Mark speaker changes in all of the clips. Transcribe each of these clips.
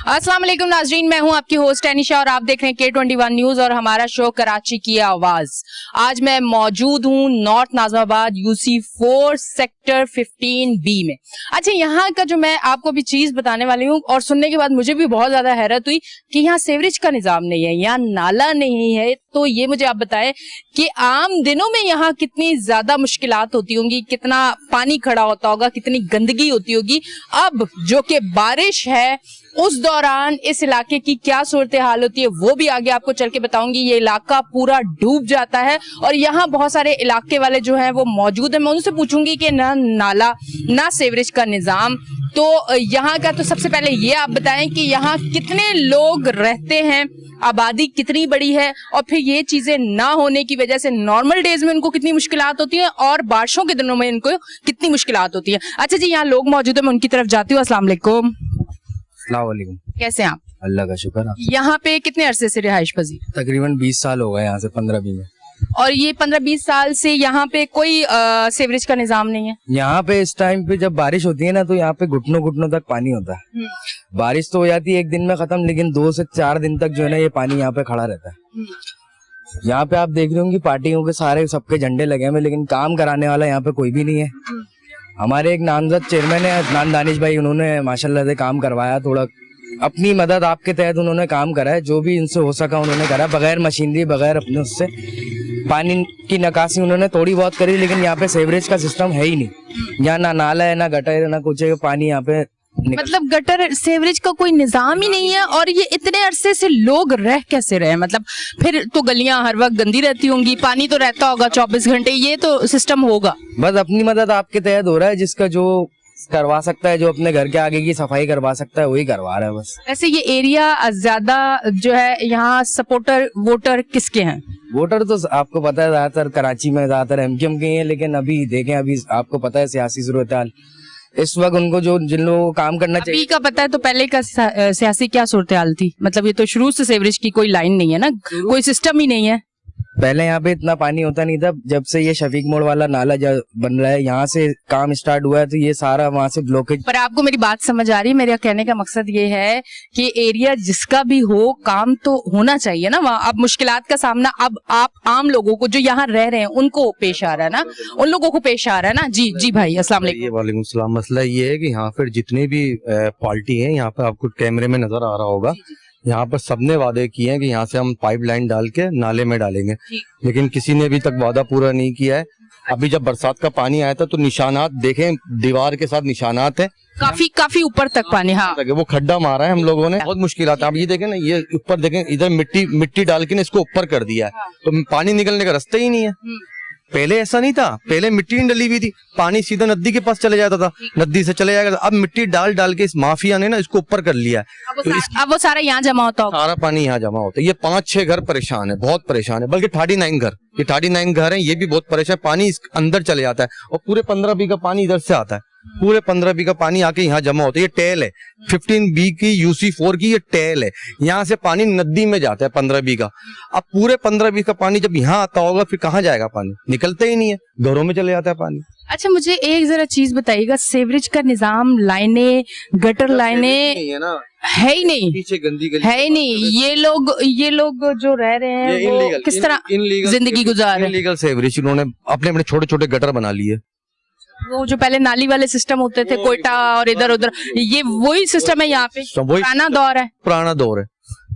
Speaker 1: अस्सलाम वालेकुम नाजरीन, मैं हूं आपकी होस्ट एनिशा और आप देख रहे हैं K21 न्यूज और हमारा शो कराची की आवाज। आज मैं मौजूद हूं north Najmabad UC4 sector 15B में। अच्छा, यहाँ का जो मैं आपको भी चीज बताने वाली हूँ और सुनने के बाद मुझे भी बहुत ज्यादा हैरत हुई कि यहाँ सीवरेज का निजाम नहीं है, यहाँ नाला नहीं है। तो ये मुझे आप बताएं कि आम दिनों में यहाँ कितनी ज्यादा मुश्किलात होती होंगी, कितना पानी खड़ा होता होगा, कितनी गंदगी होती होगी। अब जो कि बारिश है उस दौरान इस इलाके की क्या सूरत हाल होती है वो भी आगे आपको चल के बताऊंगी। ये इलाका पूरा डूब जाता है और यहाँ बहुत सारे इलाके वाले जो हैं वो मौजूद है। मैं उनसे पूछूंगी कि ना नाला ना सीवरेज का निजाम। तो यहाँ का तो सबसे पहले ये आप बताएं कि यहाँ कितने लोग रहते हैं, आबादी कितनी बड़ी है और फिर ये चीजें ना होने की वजह से नॉर्मल डेज में उनको कितनी मुश्किलात होती है और बारिशों के दिनों में इनको कितनी मुश्किलात होती है। अच्छा जी, यहाँ लोग मौजूद है, मैं उनकी तरफ जाती हूँ। अस्सलाम वालेकुम।
Speaker 2: अस्सलाम वालेकुम।
Speaker 1: कैसे हैं आप?
Speaker 2: अल्लाह का शुक्र। आप
Speaker 1: यहाँ पे कितने अरसे से रिहाइश पजीर?
Speaker 2: तकरीबन 20 साल हो गए, यहाँ से 15-20 में।
Speaker 1: और ये 15-20 साल से यहाँ पे कोई सीवरेज का निजाम नहीं है?
Speaker 2: यहाँ पे इस टाइम पे जब बारिश होती है ना तो यहाँ पे घुटनों घुटनों तक पानी होता है। बारिश तो हो जाती है एक दिन में खत्म, लेकिन 2 से 4 दिन तक जो है ना ये पानी यहाँ पे खड़ा रहता है। यहाँ पे आप देख रहे होंगे पार्टियों के सारे सबके झंडे लगे हुए, लेकिन काम कराने वाला यहाँ पे कोई भी नहीं है। हमारे एक नामजद चेयरमैन है अदनान दानिश भाई, उन्होंने माशाल्लाह से काम करवाया, थोड़ा अपनी मदद आपके तहत उन्होंने काम करा है, जो भी इनसे हो सका उन्होंने करा, बगैर मशीनरी बगैर अपने उससे। पानी की निकासी उन्होंने थोड़ी बहुत करी, लेकिन यहाँ पे सीवरेज का सिस्टम है ही नहीं। यहाँ ना नाला है, ना गटर है, ना कुछ है। पानी यहाँ पे
Speaker 1: मतलब गटर सीवरेज का कोई निजाम ही नहीं है। और ये इतने अरसे से लोग रह कैसे रहे? मतलब फिर तो गलियां हर वक्त गंदी रहती होंगी, पानी तो रहता होगा 24 घंटे, ये तो सिस्टम होगा।
Speaker 2: बस अपनी मदद आपके तहत हो रहा है, जिसका जो करवा सकता है, जो अपने घर के आगे की सफाई करवा सकता है वही करवा रहा है बस।
Speaker 1: ऐसे ये एरिया ज्यादा जो है यहाँ सपोर्टर वोटर किसके हैं?
Speaker 2: वोटर तो आपको पता है ज्यादातर कराची में ज्यादातर MKM के हैं, लेकिन अभी देखें, अभी आपको पता है सियासी सूरत हाल इस वक्त उनको जो जिन लोगों को काम करना चाहिए
Speaker 1: अभी का पता है, तो पहले का सियासी क्या सूरत हाल थी? मतलब ये तो शुरू से सीवरेज की कोई लाइन नहीं है ना, कोई सिस्टम ही नहीं है।
Speaker 2: पहले यहाँ पे इतना पानी होता नहीं था। जब से ये शफीक मोड़ वाला नाला बन रहा है, यहाँ से काम स्टार्ट हुआ है, तो ये सारा वहाँ से ब्लॉकेज। पर
Speaker 1: आपको मेरी बात समझ आ रही है? मेरा कहने का मकसद ये है कि एरिया जिसका भी हो, काम तो होना चाहिए ना वहाँ। अब मुश्किलात का सामना अब आप आम लोगों को जो यहाँ रह रहे हैं उनको पेश आ रहा है ना, उन लोगों को पेश आ रहा है ना। जी जी भाई, अस्सलाम वालेकुम।
Speaker 3: वालेकुम सलाम। मसला ये है कि यहाँ पर जितनी भी पार्टी है, यहाँ पर आपको कैमरे में नजर आ रहा होगा, यहाँ पर सबने वादे किए हैं कि यहाँ से हम पाइपलाइन डाल के नाले में डालेंगे, लेकिन किसी ने अभी तक वादा पूरा नहीं किया है। अभी जब बरसात का पानी आया था तो निशानात देखें, दीवार के साथ निशानात है,
Speaker 1: काफी ऊपर तक पानी। हाँ,
Speaker 3: वो खड्डा मारा है हम लोगों ने, बहुत मुश्किलात है। आप ये देखें ना, ये ऊपर देखें, इधर मिट्टी डाल के ना इसको ऊपर कर दिया है, तो पानी निकलने का रास्ता ही नहीं है। पहले ऐसा नहीं था, पहले मिट्टी नहीं डली हुई थी, पानी सीधा नदी के पास चले जाता था, नदी से चले जाएगा। अब मिट्टी डाल के इस माफिया ने ना इसको ऊपर कर लिया है,
Speaker 1: तो अब वो सारा यहाँ जमा होता होगा,
Speaker 3: सारा पानी यहाँ जमा होता है। ये 5-6 घर परेशान है, बहुत परेशान है, बल्कि 39 घर, ये 39 घर है, ये भी बहुत परेशान। पानी अंदर चले जाता है और पूरे 15 बीघा पानी इधर से आता है, पूरे 15 बीघा पानी आके यहाँ जमा होता है। ये टेल है 15B की UC4 की, ये टेल है, यहाँ से पानी नदी में जाता है 15 बीघा। अब पूरे 15 बीघा पानी जब यहाँ आता होगा फिर कहाँ जाएगा पानी? निकलते ही नहीं है, घरों में चले जाता है पानी।
Speaker 1: अच्छा, मुझे एक जरा चीज बताइएगा, सीवरेज का निजाम, लाइनें, गटर लाइनें है ही नहीं,
Speaker 3: पीछे गंदी गली
Speaker 1: है ही नहीं। ये लोग जो रह रहे हैं वो किस तरह जिंदगी गुजार रहे हैं?
Speaker 3: इनलीगल सीवरेज उन्होंने अपने छोटे छोटे गटर बना लिए।
Speaker 1: वो जो पहले नाली वाले सिस्टम होते थे कोयटा और इधर उधर, ये वही सिस्टम है यहाँ पे? पुराना दौर है।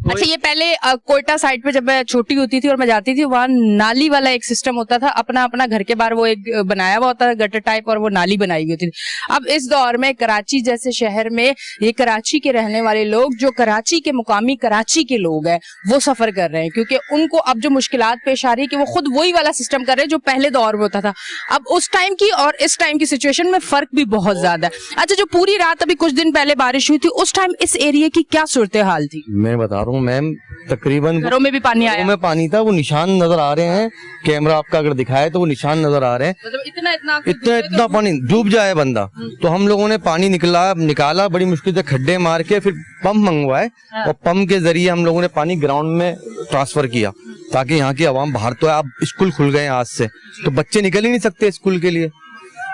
Speaker 1: अच्छा, ये पहले कोयटा साइड पे जब मैं छोटी होती थी और मैं जाती थी, वहाँ नाली वाला एक सिस्टम होता था, अपना घर के बाहर वो एक बनाया हुआ होता था गटर टाइप, और वो नाली बनाई हुई होती थी। अब इस दौर में कराची जैसे शहर में ये कराची के रहने वाले लोग, जो कराची के मुकामी कराची के लोग हैं, वो सफर कर रहे हैं, क्योंकि उनको अब जो मुश्किलात पेश आ रही है कि वो खुद वही वाला सिस्टम कर रहे हैं जो पहले दौर में होता था। अब उस टाइम की और इस टाइम की सिचुएशन में फर्क भी बहुत ज्यादा है। अच्छा, जो पूरी रात अभी कुछ दिन पहले बारिश हुई थी, उस टाइम इस एरिया की क्या सूरत हाल थी?
Speaker 3: मैं बता रहा हूँ मैम, तकरीबन
Speaker 1: घरों में भी पानी आया,
Speaker 3: में पानी था, वो निशान नजर आ रहे हैं, कैमरा आपका अगर दिखाए तो वो निशान नजर आ रहे हैं।
Speaker 1: मतलब
Speaker 3: इतना पानी डूब जाए बंदा। तो हम लोगों ने पानी निकाला बड़ी मुश्किल से, खड्डे मार के, फिर पंप मंगवाए और पंप के जरिए हम लोगों ने पानी ग्राउंड में ट्रांसफर किया, ताकि यहाँ की आवाम बाहर तो है। अब स्कूल खुल गए आज से, तो बच्चे निकल ही नहीं सकते स्कूल के लिए,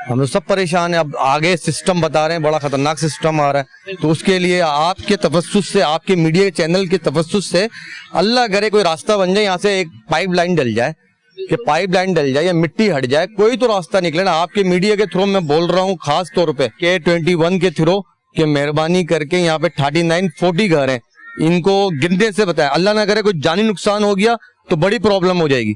Speaker 3: हम लोग सब परेशान है। अब आगे सिस्टम बता रहे हैं बड़ा खतरनाक सिस्टम आ रहा है, तो उसके लिए आपके तवज्जुह से, आपके मीडिया चैनल के तवज्जुह से अल्लाह करे कोई रास्ता बन जाए, यहाँ से एक पाइपलाइन डल जाए, कि पाइपलाइन डल जाए या मिट्टी हट जाए, कोई तो रास्ता निकले ना। आपके मीडिया के थ्रू मैं बोल रहा हूँ खास तौर पे K21 के थ्रू कि मेहरबानी करके यहाँ पे 39-40 घर हैं, इनको गिनने से बताएं। अल्लाह ना करे कोई जानी नुकसान हो गया तो बड़ी प्रॉब्लम हो जाएगी,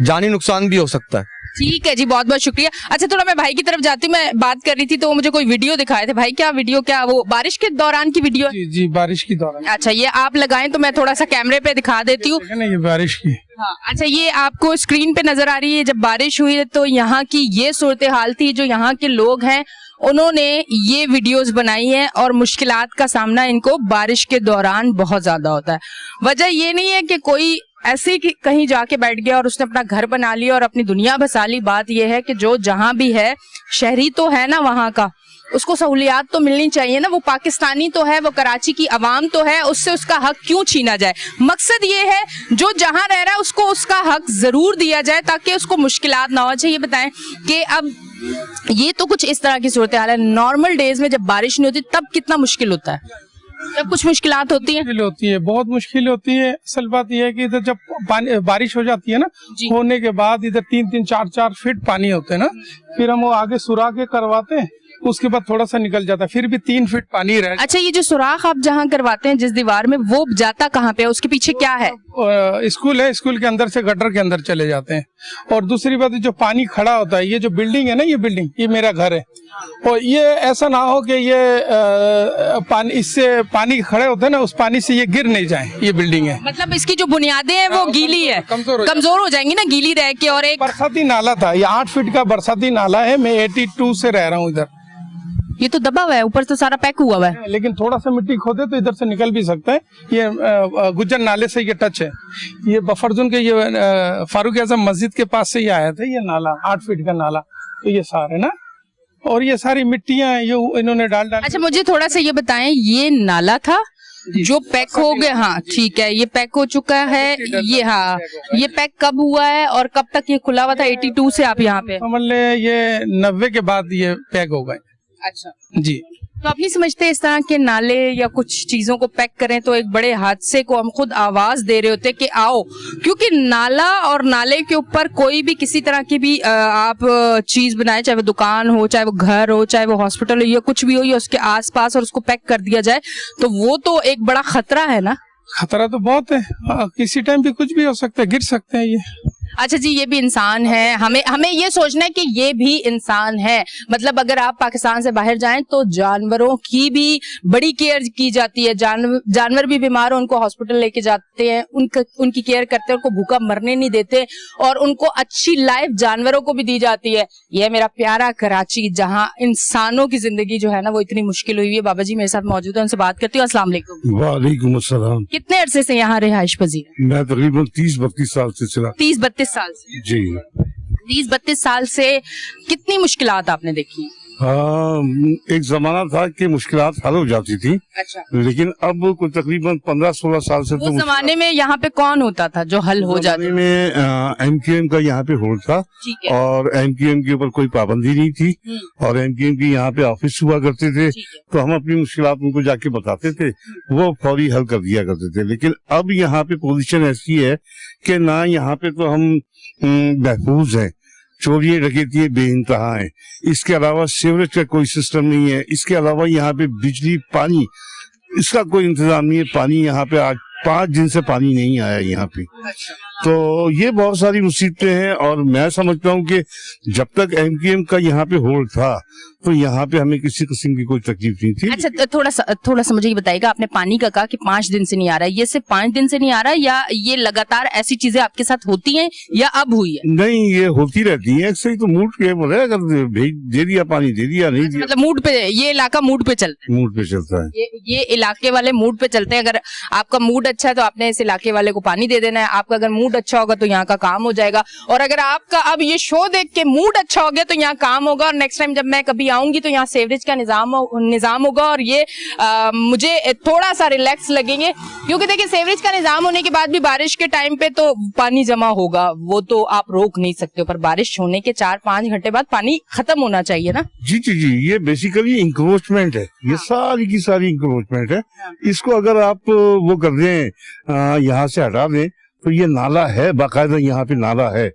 Speaker 3: जानी नुकसान भी हो सकता है।
Speaker 1: ठीक है जी, बहुत बहुत शुक्रिया। अच्छा, थोड़ा मैं भाई की तरफ जाती हूँ। मैं बात कर रही थी तो मुझे कोई वीडियो दिखाए थे भाई। क्या वीडियो? क्या वो बारिश के दौरान की वीडियो?
Speaker 4: जी जी, बारिश की दौरान।
Speaker 1: अच्छा, ये आप लगाएं तो मैं थोड़ा सा कैमरे पे दिखा देती हूँ।
Speaker 4: ये बारिश की।
Speaker 1: हाँ, अच्छा, ये आपको स्क्रीन पे नजर आ रही है। जब बारिश हुई है तो यहाँ की ये सूरत हाल थी। जो यहाँ के लोग हैं उन्होंने ये वीडियोस बनाई है और मुश्किलात का सामना इनको बारिश के दौरान बहुत ज्यादा होता है। वजह ये नहीं है कि कोई ऐसे ही कहीं जाके बैठ गया और उसने अपना घर बना लिया और अपनी दुनिया बसा ली। बात यह है कि जो जहां भी है, शहरी तो है ना वहां का, उसको सहूलियात तो मिलनी चाहिए ना। वो पाकिस्तानी तो है, वो कराची की आवाम तो है, उससे उसका हक क्यों छीना जाए? मकसद ये है जो जहां रह रहा है उसको उसका हक जरूर दिया जाए ताकि उसको मुश्किलात ना हो। अच्छा, ये बताएं कि अब ये तो कुछ इस तरह की सूरत हाल है। नॉर्मल डेज में जब बारिश नहीं होती तब कितना मुश्किल होता है? तब कुछ मुश्किलात होती है?
Speaker 4: मुश्किल होती है, बहुत मुश्किल होती है। असल बात यह है कि इधर जब बारिश हो जाती है ना, होने के बाद इधर 3-3, 4-4 फीट पानी होते हैं ना, फिर हम वो आगे सुराख के करवाते हैं, उसके बाद थोड़ा सा निकल जाता है, फिर भी 3 फीट पानी रह।
Speaker 1: अच्छा, ये जो सुराख आप जहाँ करवाते हैं जिस दीवार में, वो जाता कहाँ पे है? उसके पीछे क्या है?
Speaker 4: स्कूल है, स्कूल के अंदर से गटर के अंदर चले जाते हैं। और दूसरी बात, जो पानी खड़ा होता है, ये जो बिल्डिंग है ना, ये बिल्डिंग, ये मेरा घर है, और ये ऐसा ना हो कि ये पानी, इससे पानी खड़े होते हैं ना, उस पानी से ये गिर नहीं जाए। ये बिल्डिंग है,
Speaker 1: मतलब इसकी जो बुनियादें हैं वो गीली है, कमजोर हो जाएंगी ना गीली रह के। और एक
Speaker 4: बरसाती नाला था, ये 8 फीट का बरसाती नाला है। मैं 82 से रह रहा हूँ इधर।
Speaker 1: ये तो दबा हुआ है, ऊपर तो सारा पैक हुआ हुआ है,
Speaker 4: लेकिन थोड़ा सा मिट्टी खोदे तो इधर से निकल भी सकता है। ये गुज्जर नाले से ये टच है। ये बफर जोन के, ये फारूक आजम मस्जिद के पास से ये आया था, ये नाला 8 फीट का नाला। तो ये सारे ना, और ये सारी मिट्टियां ये इन्होंने डाल।
Speaker 1: अच्छा, मुझे थोड़ा सा ये बताएं, ये नाला था जो पैक हो गया? हाँ ठीक है, ये पैक हो चुका है। ये हाँ, ये पैक कब हुआ है और कब तक ये खुला हुआ था? 82 से आप यहाँ पे?
Speaker 4: समझ ले ये 90 के बाद ये पैक हो गए।
Speaker 1: अच्छा
Speaker 4: जी,
Speaker 1: तो आप नहीं समझते इस तरह के नाले या कुछ चीजों को पैक करें तो एक बड़े हादसे को हम खुद आवाज दे रहे होते कि आओ? क्योंकि नाला और नाले के ऊपर कोई भी किसी तरह की भी आप चीज बनाए, चाहे वो दुकान हो, चाहे वो घर हो, चाहे वो हॉस्पिटल हो, या कुछ भी हो, या उसके आसपास, और उसको पैक कर दिया जाए तो वो तो एक बड़ा खतरा है ना।
Speaker 4: खतरा तो बहुत है, किसी टाइम भी कुछ भी हो सकता है, गिर सकते हैं ये।
Speaker 1: अच्छा जी, ये भी इंसान है, हमें ये सोचना है कि ये भी इंसान है। मतलब अगर आप पाकिस्तान से बाहर जाएं तो जानवरों की भी बड़ी केयर की जाती है। जानवर भी बीमार हो, उनको हॉस्पिटल लेके जाते हैं, उनकी केयर करते हैं, उनको भूखा मरने नहीं देते, और उनको अच्छी लाइफ जानवरों को भी दी जाती है। यह मेरा प्यारा कराची, जहाँ इंसानों की जिंदगी जो है ना वो इतनी मुश्किल हुई है। बाबा जी मेरे साथ मौजूद है, उनसे बात करती हूँ। अस्सलाम वालेकुम।
Speaker 5: वालेकुम अस्सलाम।
Speaker 1: कितने अरसे से यहाँ रिहाइश पजीर?
Speaker 5: मैं तकरीबन 30-32 साल से चला।
Speaker 1: 30-32 साल से?
Speaker 5: जी,
Speaker 1: 30-32 साल से कितनी मुश्किलात आपने देखी?
Speaker 5: हाँ, एक जमाना था कि मुश्किलात हल हो जाती थी।
Speaker 1: अच्छा,
Speaker 5: लेकिन अब कोई तकरीबन 15-16 साल से
Speaker 1: उस जमाने में यहाँ पे कौन होता था जो हल हो जाता?
Speaker 5: में MQM का यहाँ पे होल्ड था,
Speaker 1: ठीक है,
Speaker 5: और MQM के ऊपर कोई पाबंदी नहीं थी, और MQM की यहाँ पे ऑफिस हुआ करते थे, तो हम अपनी मुश्किलात उनको जाके बताते थे, वो फौरी हल कर दिया करते थे। लेकिन अब यहाँ पे पोजीशन ऐसी है कि ना यहाँ पे तो हम महफूज हैं, चोरी डकैती बेइंतहा है, इसके अलावा सीवरेज का कोई सिस्टम नहीं है, इसके अलावा यहाँ पे बिजली पानी इसका कोई इंतजाम नहीं है। पानी यहाँ पे आज 5 दिन से पानी नहीं आया यहाँ पे, तो ये बहुत सारी मुसीबतें हैं। और मैं समझता हूँ कि जब तक MQM का यहाँ पे होल्ड था तो यहाँ पे हमें किसी किस्म की कोई तकलीफ नहीं थी।
Speaker 1: अच्छा, थोड़ा सा मुझे ये बताइएगा, आपने पानी का कहा कि 5 दिन से नहीं आ रहा है, ये सिर्फ 5 दिन से नहीं आ रहा है या ये लगातार ऐसी चीजें आपके साथ होती हैं या अब हुई है?
Speaker 5: नहीं, ये होती रहती है अक्सर, तो मूड पे बोले, अगर भेज दे दिया पानी दे दिया, नहीं दिया।
Speaker 1: मतलब मूड पे, ये इलाका मूड पे चलता है?
Speaker 5: मूड पे चलता है,
Speaker 1: ये इलाके वाले मूड पे चलते हैं। अगर आपका मूड अच्छा है तो आपने इस इलाके वाले को पानी दे देना है, आपका अगर मूड मूड अच्छा होगा तो यहाँ का काम हो जाएगा, और अगर आपका अब ये शो देख के मूड अच्छा हो गया तो यहाँ काम होगा, और नेक्स्ट टाइम जब मैं कभी आऊंगी तो यहाँ सेवरेज का निजाम होगा, और ये मुझे थोड़ा सा रिलैक्स लगेंगे, क्योंकि देखिए सेवरेज का निजाम होने के बाद भी बारिश के टाइम पे तो पानी जमा होगा, वो तो आप रोक नहीं सकते हो, पर बारिश होने के 4-5 घंटे बाद पानी खत्म होना चाहिए ना।
Speaker 5: जी जी जी, ये बेसिकली इंक्रोचमेंट है, ये सारी की सारी इंक्रोचमेंट है। इसको अगर आप वो कर दें, यहाँ से हटा दें, तो ये नाला है, बाकायदा यहाँ पे नाला है,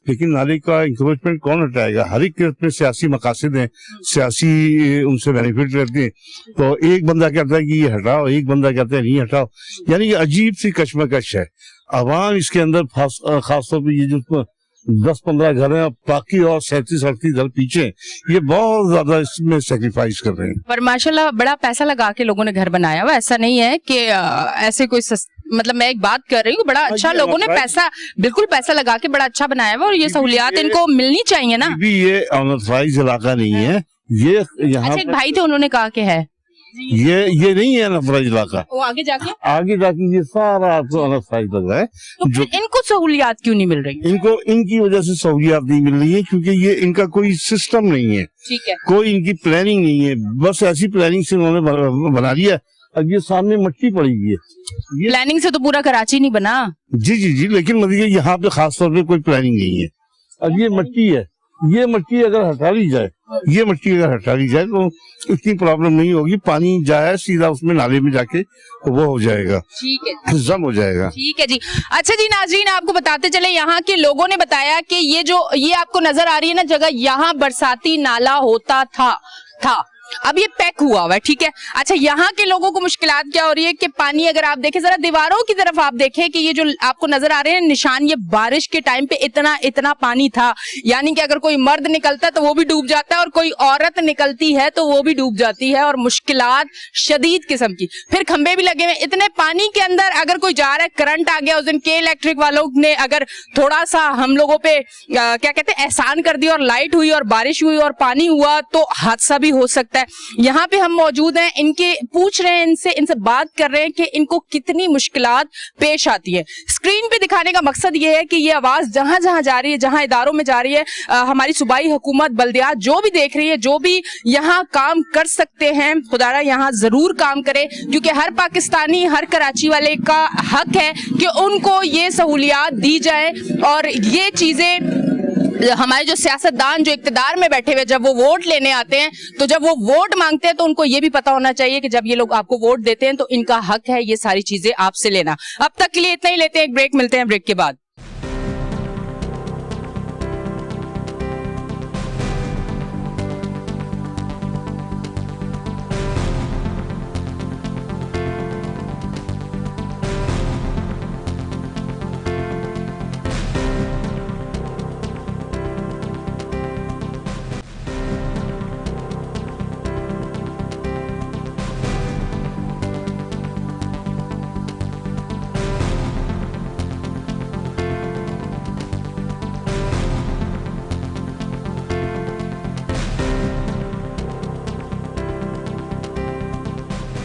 Speaker 5: लेकिन नाले का इंक्रोचमेंट कौन हटाएगा? हर एक के अपने सियासी मकासद हैं, सियासी उनसे बेनिफिट रहते हैं, तो एक बंदा कहता है कि ये हटाओ, एक बंदा कहता है नहीं हटाओ, यानी कि अजीब सी कशमकश है। अवाम इसके अंदर खासतौर पर ये जो 10-15 घर हैं, बाकी और 37-38 घर पीछे, ये बहुत ज्यादा इसमें सेक्रीफाइस कर रहे हैं।
Speaker 1: पर माशाल्लाह बड़ा पैसा लगा के लोगों ने घर बनाया हुआ, ऐसा नहीं है कि ऐसे कोई मतलब मैं एक बात कर रही हूँ, बड़ा अच्छा लोगों ने बिल्कुल पैसा लगा के बड़ा अच्छा बनाया हुआ, और ये सहूलियात इनको मिलनी चाहिए ना।
Speaker 5: भी ये अनऑथराइज्ड इलाका नहीं है, ये यहाँ
Speaker 1: अच्छा, एक भाई थे उन्होंने कहा कि है,
Speaker 5: ये नहीं है अनऑथराइज्ड इलाका,
Speaker 1: वो आगे जाके
Speaker 5: ये सारा आपको अनऑथराइज्ड लग रहा है।
Speaker 1: तो जो इनको सहूलियात क्यों नहीं मिल रही?
Speaker 5: इनको इनकी वजह से सहूलियात नहीं मिल रही है, क्योंकि ये इनका कोई सिस्टम नहीं है,
Speaker 1: ठीक है,
Speaker 5: कोई इनकी प्लानिंग नहीं है, बस ऐसी प्लानिंग से उन्होंने बना लिया। अब ये सामने मिट्टी पड़ी हुई है, ये
Speaker 1: प्लानिंग से तो पूरा कराची नहीं बना।
Speaker 5: जी जी जी, लेकिन मतलब यहाँ पे खास तौर पे कोई प्लानिंग नहीं है। अब ये मिट्टी है, ये मिट्टी अगर हटा ली जाए, ये मिट्टी अगर हटा ली जाए तो इतनी प्रॉब्लम नहीं होगी, पानी जाए सीधा उसमें नाले में जाके तो वो हो जाएगा,
Speaker 1: ठीक है,
Speaker 5: जम हो जाएगा।
Speaker 1: ठीक है जी। अच्छा जी नाज़रीन, आपको बताते चले, यहाँ के लोगों ने बताया कि ये आपको नजर आ रही है ना जगह, यहाँ बरसाती नाला होता था, अब ये पैक हुआ हुआ है, ठीक है। अच्छा, यहाँ के लोगों को मुश्किलात क्या हो रही है कि पानी, अगर आप देखें जरा दीवारों की तरफ, आप देखें कि ये जो आपको नजर आ रहे हैं निशान, ये बारिश के टाइम पे इतना पानी था, यानी कि अगर कोई मर्द निकलता है तो वो भी डूब जाता है, और कोई औरत निकलती है तो वो भी डूब जाती है, और मुश्किलात शदीद किस्म की। फिर खंबे भी लगे हुए, इतने पानी के अंदर अगर कोई जा रहा है, करंट आ गया, उस दिन के इलेक्ट्रिक वालों ने अगर थोड़ा सा हम लोगों पे क्या कहते हैं एहसान कर दिया, और लाइट हुई और बारिश हुई और पानी हुआ, तो हादसा भी हो सकता है। यहाँ पे हम मौजूद हैं, इनके पूछ रहे हैं, इनसे बात कर रहे हैं कि इनको कितनी मुश्किलात पेश आती है। स्क्रीन पे दिखाने का मकसद ये है कि ये आवाज जहां जहां जा रही है, जहां इदारों में जा रही है, हमारी सूबाई हुकूमत, बल्दियात जो भी देख रही है, जो भी यहाँ काम कर सकते हैं, खुदारा यहाँ जरूर काम करे, क्योंकि हर पाकिस्तानी, हर कराची वाले का हक है कि उनको ये सहूलियात दी जाए। और ये चीजें हमारे जो सियासतदान जो इक्तदार में बैठे हुए, जब वो वोट लेने आते हैं, तो जब वो वोट मांगते हैं तो उनको ये भी पता होना चाहिए कि जब ये लोग आपको वोट देते हैं तो इनका हक है ये सारी चीजें आपसे लेना। अब तक के लिए इतना ही, लेते हैं एक ब्रेक, मिलते हैं ब्रेक के बाद।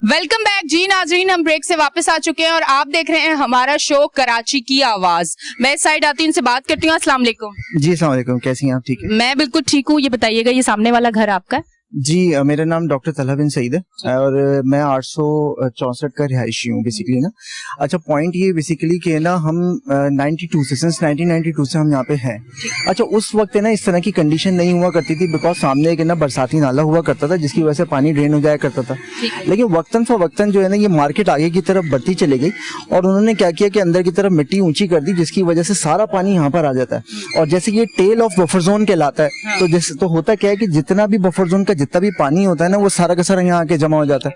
Speaker 1: वेलकम बैक जी नाजरीन, हम ब्रेक से वापस आ चुके हैं और आप देख रहे हैं हमारा शो कराची की आवाज। मैं इस साइड आती हूँ, इनसे बात करती हूँ। अस्सलाम वालेकुम।
Speaker 6: जी अस्सलाम वालेकुम, कैसी हैं आप? ठीक है,
Speaker 1: मैं बिल्कुल ठीक हूँ। ये बताइएगा, ये सामने वाला घर आपका है?
Speaker 6: जी मेरा नाम डॉक्टर तलहा बिन सईद है और मैं 864 का रिहायशी हूँ बेसिकली ना। अच्छा, पॉइंट ये बेसिकली कि ना हम 92 से, सिंस 1992 से हम यहाँ पे हैं। अच्छा, उस वक्त है ना इस तरह की कंडीशन नहीं हुआ करती थी, बिकॉज सामने एक ना बरसाती नाला हुआ करता था जिसकी वजह से पानी ड्रेन हो जाया करता था। लेकिन वक्तन फवक्तन जो है ना ये मार्केट आगे की तरफ बढ़ती चली गई और उन्होंने क्या किया कि अंदर की तरफ मिट्टी ऊंची कर दी, जिसकी वजह से सारा पानी यहाँ पर आ जाता है। और जैसे ये टेल ऑफ बफर जोन कहलाता है, तो जैसे तो होता क्या है कि जितना भी बफर जोन का जितना भी पानी होता है ना वो सारा का सारा यहाँ आके जमा हो जाता है।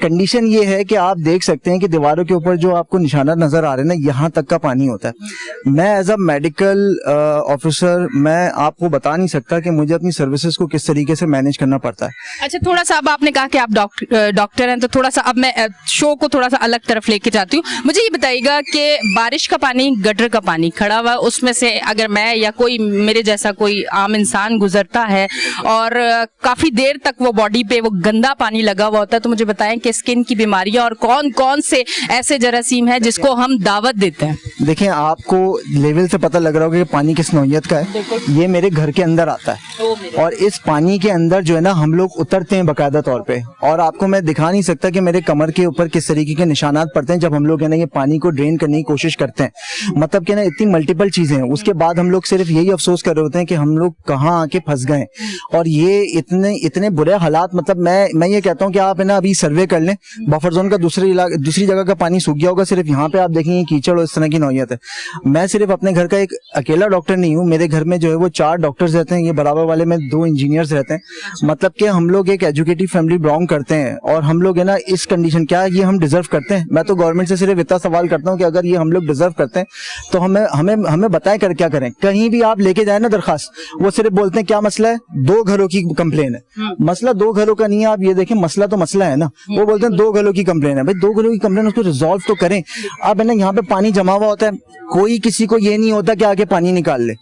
Speaker 6: कंडीशन ये है कि आप देख सकते हैं कि दीवारों के ऊपर जो आपको निशाना नजर आ रहे हैं ना, यहाँ तक का पानी होता है। मैं एज अ मेडिकल ऑफिसर मैं आपको बता नहीं सकता कि मुझे अपनी सर्विसेज को किस तरीके से मैनेज करना पड़ता है।
Speaker 1: अच्छा, थोड़ा सा अब आपने कहा कि आप डॉक्टर हैं, तो थोड़ा सा अब मैं शो को थोड़ा सा अलग तरफ लेके जाती हूँ। मुझे ये बताइएगा कि बारिश का पानी, गटर का पानी खड़ा हुआ, उसमें से अगर मैं या कोई मेरे जैसा कोई आम इंसान गुजरता है और काफी देर तक वो बॉडी पे वो गंदा पानी लगा हुआ होता है, तो मुझे बताएं कि स्किन की बीमारियां और कौन कौन से ऐसे जरासीम है जिसको हम दावत देते हैं।
Speaker 6: देखिए, आपको लेवल से पता लग रहा होगा कि पानी किस नौइयत का है। ये मेरे घर के अंदर आता है और इस पानी के अंदर जो है ना हम लोग उतरते हैं बाकायदा तौर पे, और आपको मैं दिखा नहीं सकता कि मेरे कमर के ऊपर किस तरीके के निशानात पड़ते हैं जब हम लोग है ना ये पानी को ड्रेन करने की कोशिश करते हैं। मतलब कि ना इतनी मल्टीपल चीजें हैं, उसके बाद हम लोग सिर्फ यही अफसोस कर रहे होते हैं कि हम लोग कहाँ आके फंस गए। और ये इतने बुरे हालात, मतलब मैं ये कहता हूँ कि आप है ना अभी सर्वे कर लें, बफर जोन का दूसरी जगह का पानी सूख गया होगा, सिर्फ यहाँ पे आप देखेंगे कीचड़ और इस तरह की नौइयत है। मैं सिर्फ अपने घर का एक अकेला डॉक्टर नहीं हूँ, मेरे घर में जो है वो 4 डॉक्टर्स रहते हैं, ये बराबर वाले में 2 इंजीनियर्स रहते हैं। मतलब कि हम लोग एक एजुकेटिव फैमिली बिलोंग करते हैं और हम लोग है ना इस कंडीशन, क्या ये हम डिजर्व करते हैं? मैं तो गवर्नमेंट से सिर्फ इतना सवाल करता हूँ कि अगर ये हम लोग डिजर्व करते हैं तो हमें बताएं कर क्या करें। कहीं भी आप लेके जाए ना दरखास्त, वो सिर्फ बोलते हैं क्या मसला है, 2 घरों की कंप्लेन है। मसला 2 घरों का नहीं है, आप ये देखें मसला तो मसला है ना, वो बोलते हैं 2 घरों की कंप्लेन है। भाई 2 घरों की कंप्लेन, उसको रिजॉल्व तो करें। अब है ना यहाँ पे पानी जमा हुआ होता है, कोई किसी को ये नहीं होता कि आके पानी निकाल ले।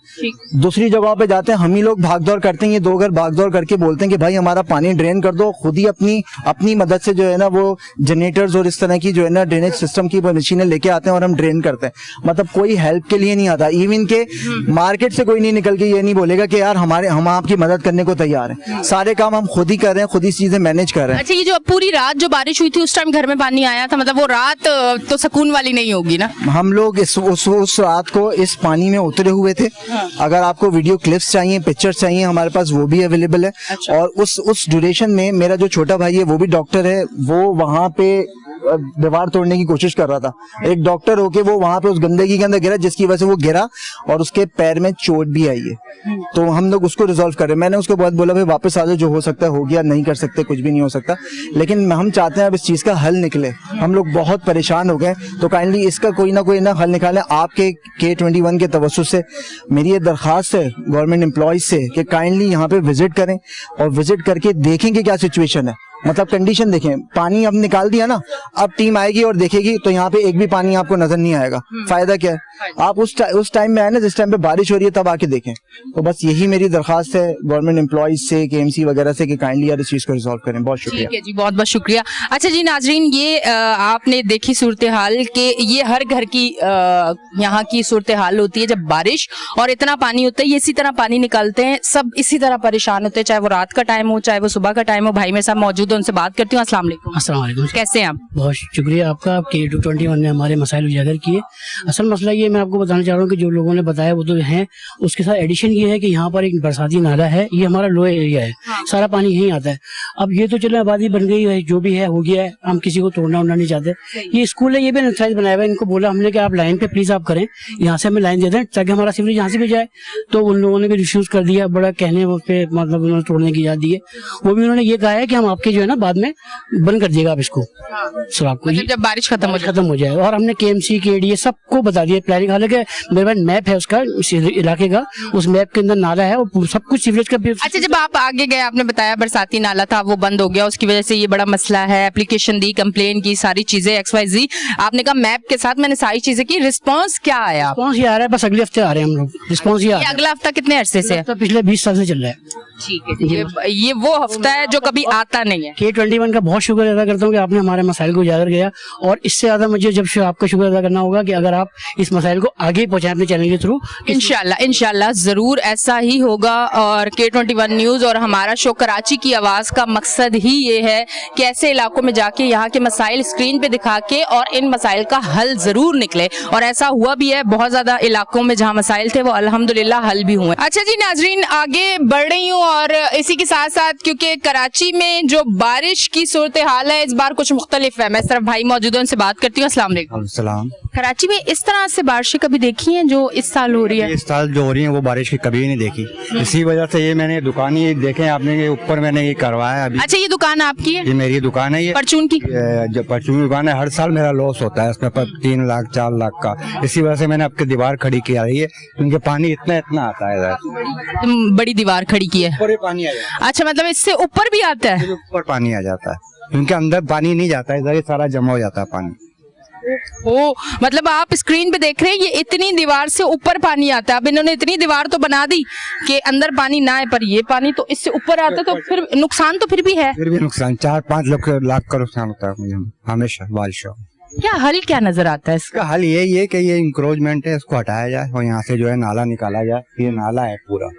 Speaker 6: दूसरी जगह पे जाते हैं, हम ही लोग भागदौड़ करते हैं, ये 2 घर भागदौड़ करके बोलते हैं कि भाई हमारा पानी ड्रेन कर दो। खुद ही अपनी मदद से जो है ना वो जनरेटर्स और इस तरह की जो है ना ड्रेनेज सिस्टम की मशीनें लेके आते हैं और हम ड्रेन करते हैं। मतलब कोई हेल्प के लिए नहीं आता। इवन के मार्केट से कोई नहीं निकल के ये नहीं बोलेगा कि यार हम आपकी मदद करने को तैयार हैं। सारे काम हम खुद ही कर रहे हैं, खुद ही चीजें मैनेज कर रहे हैं।
Speaker 1: अच्छा, ये जो पूरी रात जो बारिश हुई थी उस टाइम घर में पानी आया था, मतलब वो रात तो सुकून वाली नहीं होगी ना? हम
Speaker 6: लोग उस रात को इस पानी में उतरे हुए थे। अगर आपको वीडियो क्लिप्स चाहिए, पिक्चर्स चाहिए, हमारे पास वो भी अवेलेबल है। अच्छा। और उस ड्यूरेशन में मेरा जो छोटा भाई है वो भी डॉक्टर है, वो वहां पे दीवार तोड़ने की कोशिश कर रहा था। एक डॉक्टर होके वो वहां पे उस गंदगी के अंदर गिरा, जिसकी वजह से वो गिरा और उसके पैर में चोट भी आई है। तो हम लोग उसको रिजॉल्व कर रहे हैं। मैंने उसको बहुत बोला भाई वापस आ जाओ, जो हो सकता है हो गया, नहीं कर सकते, कुछ भी नहीं हो सकता। लेकिन हम चाहते हैं अब इस चीज का हल निकले। हम लोग बहुत परेशान हो गए, तो काइंडली इसका कोई ना कोई ना हल निकालें। आपके K21 के तवज्जुह से मेरी ये दरखास्त है गवर्नमेंट एम्प्लॉयज से कि काइंडली यहाँ पे विजिट करें और विजिट करके देखें कि क्या सिचुएशन है। मतलब कंडीशन देखें, पानी अब निकाल दिया ना, अब टीम आएगी और देखेगी तो यहाँ पे एक भी पानी आपको नजर नहीं आएगा। फायदा क्या है? आप उस टाइम में आए ना जिस टाइम पे बारिश हो रही है, तब आके देखें। तो बस यही मेरी दरखास्त है गवर्नमेंट एम्प्लॉयज से, KMC वगैरह से कि काइंडली यार इस चीज को रिजॉल्व करें। बहुत शुक्रिया।
Speaker 1: ठीक है जी, बहुत बहुत शुक्रिया। अच्छा जी नाजरीन, ये आपने देखी सूरत हाल के ये हर घर की यहाँ की सूरत हाल होती है जब बारिश और इतना पानी होता है। ये इसी तरह पानी निकालते हैं, सब इसी तरह परेशान होते हैं, चाहे वो रात का टाइम हो चाहे वो सुबह का टाइम हो। भाई मेरे साथ मौजूद है, उनसे बात करती हूँ। अस्सलाम वालेकुम।
Speaker 7: अस्सलाम वालेकुम।
Speaker 1: कैसे हैं आप?
Speaker 7: बहुत शुक्रिया आपका, आप K221 ने हमारे मसाइल उजागर किए। असल मसला ये मैं आपको बताना चाह रहा हूँ कि जो लोगों ने बताया वो तो हैं, उसके साथ एडिशन ये है कि यहाँ पर एक बरसाती नाला है, ये हमारा लो एरिया है। हाँ। सारा पानी यहीं आता है। अब ये तो चलो आबादी बन गई है, जो भी है हो गया है, हम किसी को तोड़ना उड़ना नहीं चाहते। ये स्कूल है, ये भी नक्साइज बनाया हुआ है। इनको बोला हमने कि आप लाइन पे प्लीज आप करें, यहाँ से हमें लाइन दे दें ताकि हमारा सीवरेज यहाँ से भी जाए। तो उन लोगों ने रिफ्यूज कर दिया, बड़ा कहने पे मतलब उन्होंने तोड़ने की इजाजत दी है। वो भी उन्होंने ये कहा है कि हम आपके जो है ना बाद में बंद कर दिएगा आप इसको सुराख को,
Speaker 1: मतलब जब बारिश खत्म हो
Speaker 7: जाए। और हमने KMC KDA सबको बता दिया प्लानिंग। हालांकि मेरे पास मैप है उसका इलाके का, उस मैप के अंदर नाला है और सब कुछ सीवरेज का।
Speaker 1: अच्छा, जब आप आगे गए आपने बताया बरसाती नाला था वो बंद हो गया, उसकी वजह से ये बड़ा मसला है, एप्लीकेशन दी, कंप्लेन की, सारी चीजें XYZ। आपने कहा मैप के साथ मैंने सारी चीजें की, रिस्पांस क्या आया?
Speaker 7: रिस्पांस ये आ रहा है, बस अगले हफ्ते आ रहे हैं हम लोग। रिस्पांस ये
Speaker 1: अगला हफ्ता कितने अरसे से?
Speaker 7: पिछले 20 साल से चल रहा है।
Speaker 1: ठीक है, ये वो हफ्ता है जो कभी आता नहीं है।
Speaker 7: K21 का बहुत शुक्र अदा करता हूँ कि आपने हमारे मसाइल को उजागर किया, और इससे ज्यादा मुझे जब आपका शुक्र अदा करना होगा कि अगर आप इस मसाइल को आगे पहुंचाएं अपने चैनल के थ्रू। इंशाल्लाह जरूर ऐसा ही होगा। और K21 न्यूज और हमारा शो कराची की आवाज का मकसद ही ये है कि ऐसे इलाकों में जाके यहाँ के मसाइल स्क्रीन पे दिखा के और इन मसाइल का हल जरूर निकले, और ऐसा हुआ भी है। बहुत ज्यादा इलाकों में जहाँ मसाइल थे वो अल्हम्दुलिल्लाह हल भी हुए। अच्छा जी नाजरीन, आगे बढ़ रही हूँ और इसी के साथ साथ क्योंकि कराची में जो बारिश की सूरत हाल है इस बार कुछ मुख्तलिफ है। मैं सिर्फ भाई मौजूद है, उनसे बात करती हूँ। अस्सलाम वालेकुम। कराची में इस तरह से बारिशें कभी देखी हैं जो इस साल हो रही है?
Speaker 8: इस साल जो हो रही है वो बारिश की कभी नहीं देखी। इसी वजह से ये मैंने दुकान ही देखे आपने के ऊपर मैंने ये करवाया अभी।
Speaker 1: अच्छा, ये दुकान आपकी है?
Speaker 8: ये मेरी दुकान है, ये
Speaker 1: परचून की।
Speaker 8: जो परचून की दुकान है, हर साल मेरा लॉस होता है इसमें 3 लाख 4 लाख का। इसी वजह से मैंने आपकी दीवार खड़ी की आ रही है, क्योंकि पानी इतना आता है इधर।
Speaker 1: बड़ी दीवार खड़ी की है,
Speaker 8: ऊपर पानी आ जाता है।
Speaker 1: अच्छा, मतलब इससे ऊपर भी आता है?
Speaker 8: ऊपर पानी आ जाता है, क्योंकि अंदर पानी नहीं जाता, इधर ही सारा जमा हो जाता है पानी।
Speaker 1: ओ मतलब आप स्क्रीन पे देख रहे हैं, ये इतनी दीवार से ऊपर पानी आता है। अब इन्होंने इतनी दीवार तो बना दी कि अंदर पानी ना आए, पर ये पानी तो इससे ऊपर आता है, तो फिर नुकसान तो फिर भी है।
Speaker 8: फिर भी नुकसान 4-5 लाख का नुकसान होता है मुझे हमेशा बारिश हो।
Speaker 1: क्या हल क्या नजर आता है इसका?
Speaker 8: इसका हल यही है कि ये इंक्रोचमेंट है, इसको हटाया जाए और यहाँ से जो है नाला निकाला जाए। ये नाला है पूरा,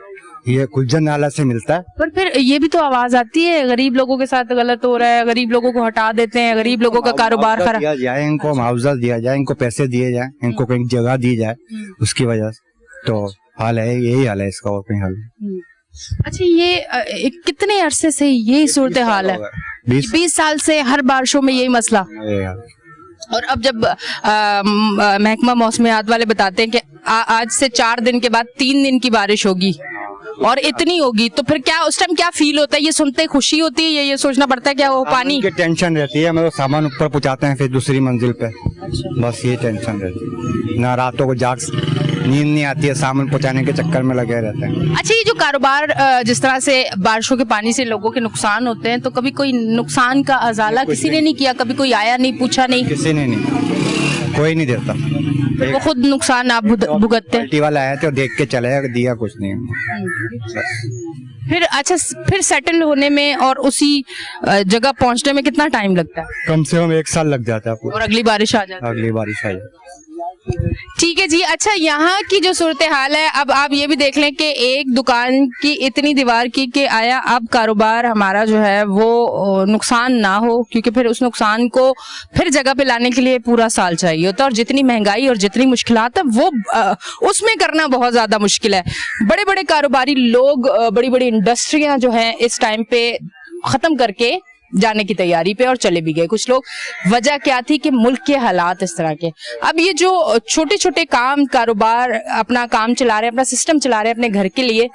Speaker 8: ये गुलजन नाला से मिलता है।
Speaker 1: पर फिर ये भी तो आवाज आती है गरीब लोगों के साथ गलत हो रहा है, गरीब लोगों को हटा देते हैं, गरीब लोगों का कारोबार खराब।
Speaker 8: दिया जाए इनको, मुआवजा दिया जाए इनको, पैसे दिए जाए इनको, कहीं जगह दी जाए उसकी वजह से। तो हाल है, यही हाल है इसका, और कहीं हल।
Speaker 1: अच्छा, ये कितने अरसे से यही सूरत हाल है? 20 साल से हर बारिशों में यही मसला। और अब जब महकमा मौसमियात वाले बताते हैं कि आज से 4 दिन के बाद 3 दिन की बारिश होगी और इतनी होगी, तो फिर क्या उस टाइम क्या फील होता है? ये सुनते खुशी होती है, ये सोचना पड़ता है क्या वो पानी
Speaker 8: की टेंशन रहती है? मतलब सामान ऊपर पहुंचाते हैं फिर दूसरी मंजिल पे, बस ये टेंशन रहती है ना। रातों को नींद नहीं आती है, सामान पहुंचाने के चक्कर में लगे रहते हैं।
Speaker 1: अच्छा, ये जो कारोबार जिस तरह से बारिशों के पानी से लोगों के नुकसान होते हैं, तो कभी कोई नुकसान का अजाला किसी ने नहीं किया? कभी कोई आया नहीं, पूछा नहीं?
Speaker 8: किसी ने नहीं, कोई नहीं देता।
Speaker 1: वो खुद नुकसान आप भुगतते हैं?
Speaker 8: पार्टी वाला आया तो देख के चले, दिया कुछ नहीं।
Speaker 1: फिर अच्छा, फिर सेटल होने में और उसी जगह पहुंचने में कितना टाइम लगता है?
Speaker 8: कम से कम 1 साल लग जाता है
Speaker 1: और अगली बारिश आ जाती है?
Speaker 8: अगली बारिश आ जाती।
Speaker 1: ठीक है जी। अच्छा, यहाँ की जो सूरत हाल है, अब आप ये भी देख लें कि एक दुकान की इतनी दीवार की कि आया अब कारोबार हमारा जो है वो नुकसान ना हो, क्योंकि फिर उस नुकसान को फिर जगह पे लाने के लिए पूरा साल चाहिए होता है, और जितनी महंगाई और जितनी मुश्किलात है वो उसमें करना बहुत ज्यादा मुश्किल है। बड़े बड़े कारोबारी लोग, बड़ी बड़ी इंडस्ट्रियां जो है इस टाइम पे खत्म करके जाने की तैयारी पे और चले भी गए कुछ लोग। वजह क्या थी कि मुल्क के हालात इस तरह के। अब ये जो छोटे छोटे कारोबार अपना काम चला रहे हैं, अपना सिस्टम चला रहे हैं अपने घर के लिए,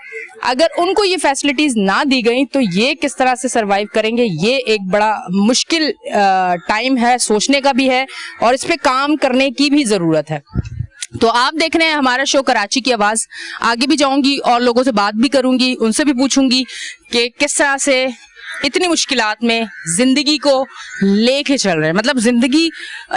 Speaker 1: अगर उनको ये फैसिलिटीज ना दी गई तो ये किस तरह से सरवाइव करेंगे, ये एक बड़ा मुश्किल टाइम है, सोचने का भी है और इस पे काम करने की भी जरूरत है। तो आप देख रहे हैं हमारा शो कराची की आवाज। आगे भी जाऊंगी और लोगों से बात भी करूंगी, उनसे भी पूछूंगी कि किस तरह से इतनी मुश्किलात में जिंदगी को लेके चल रहे हैं। मतलब जिंदगी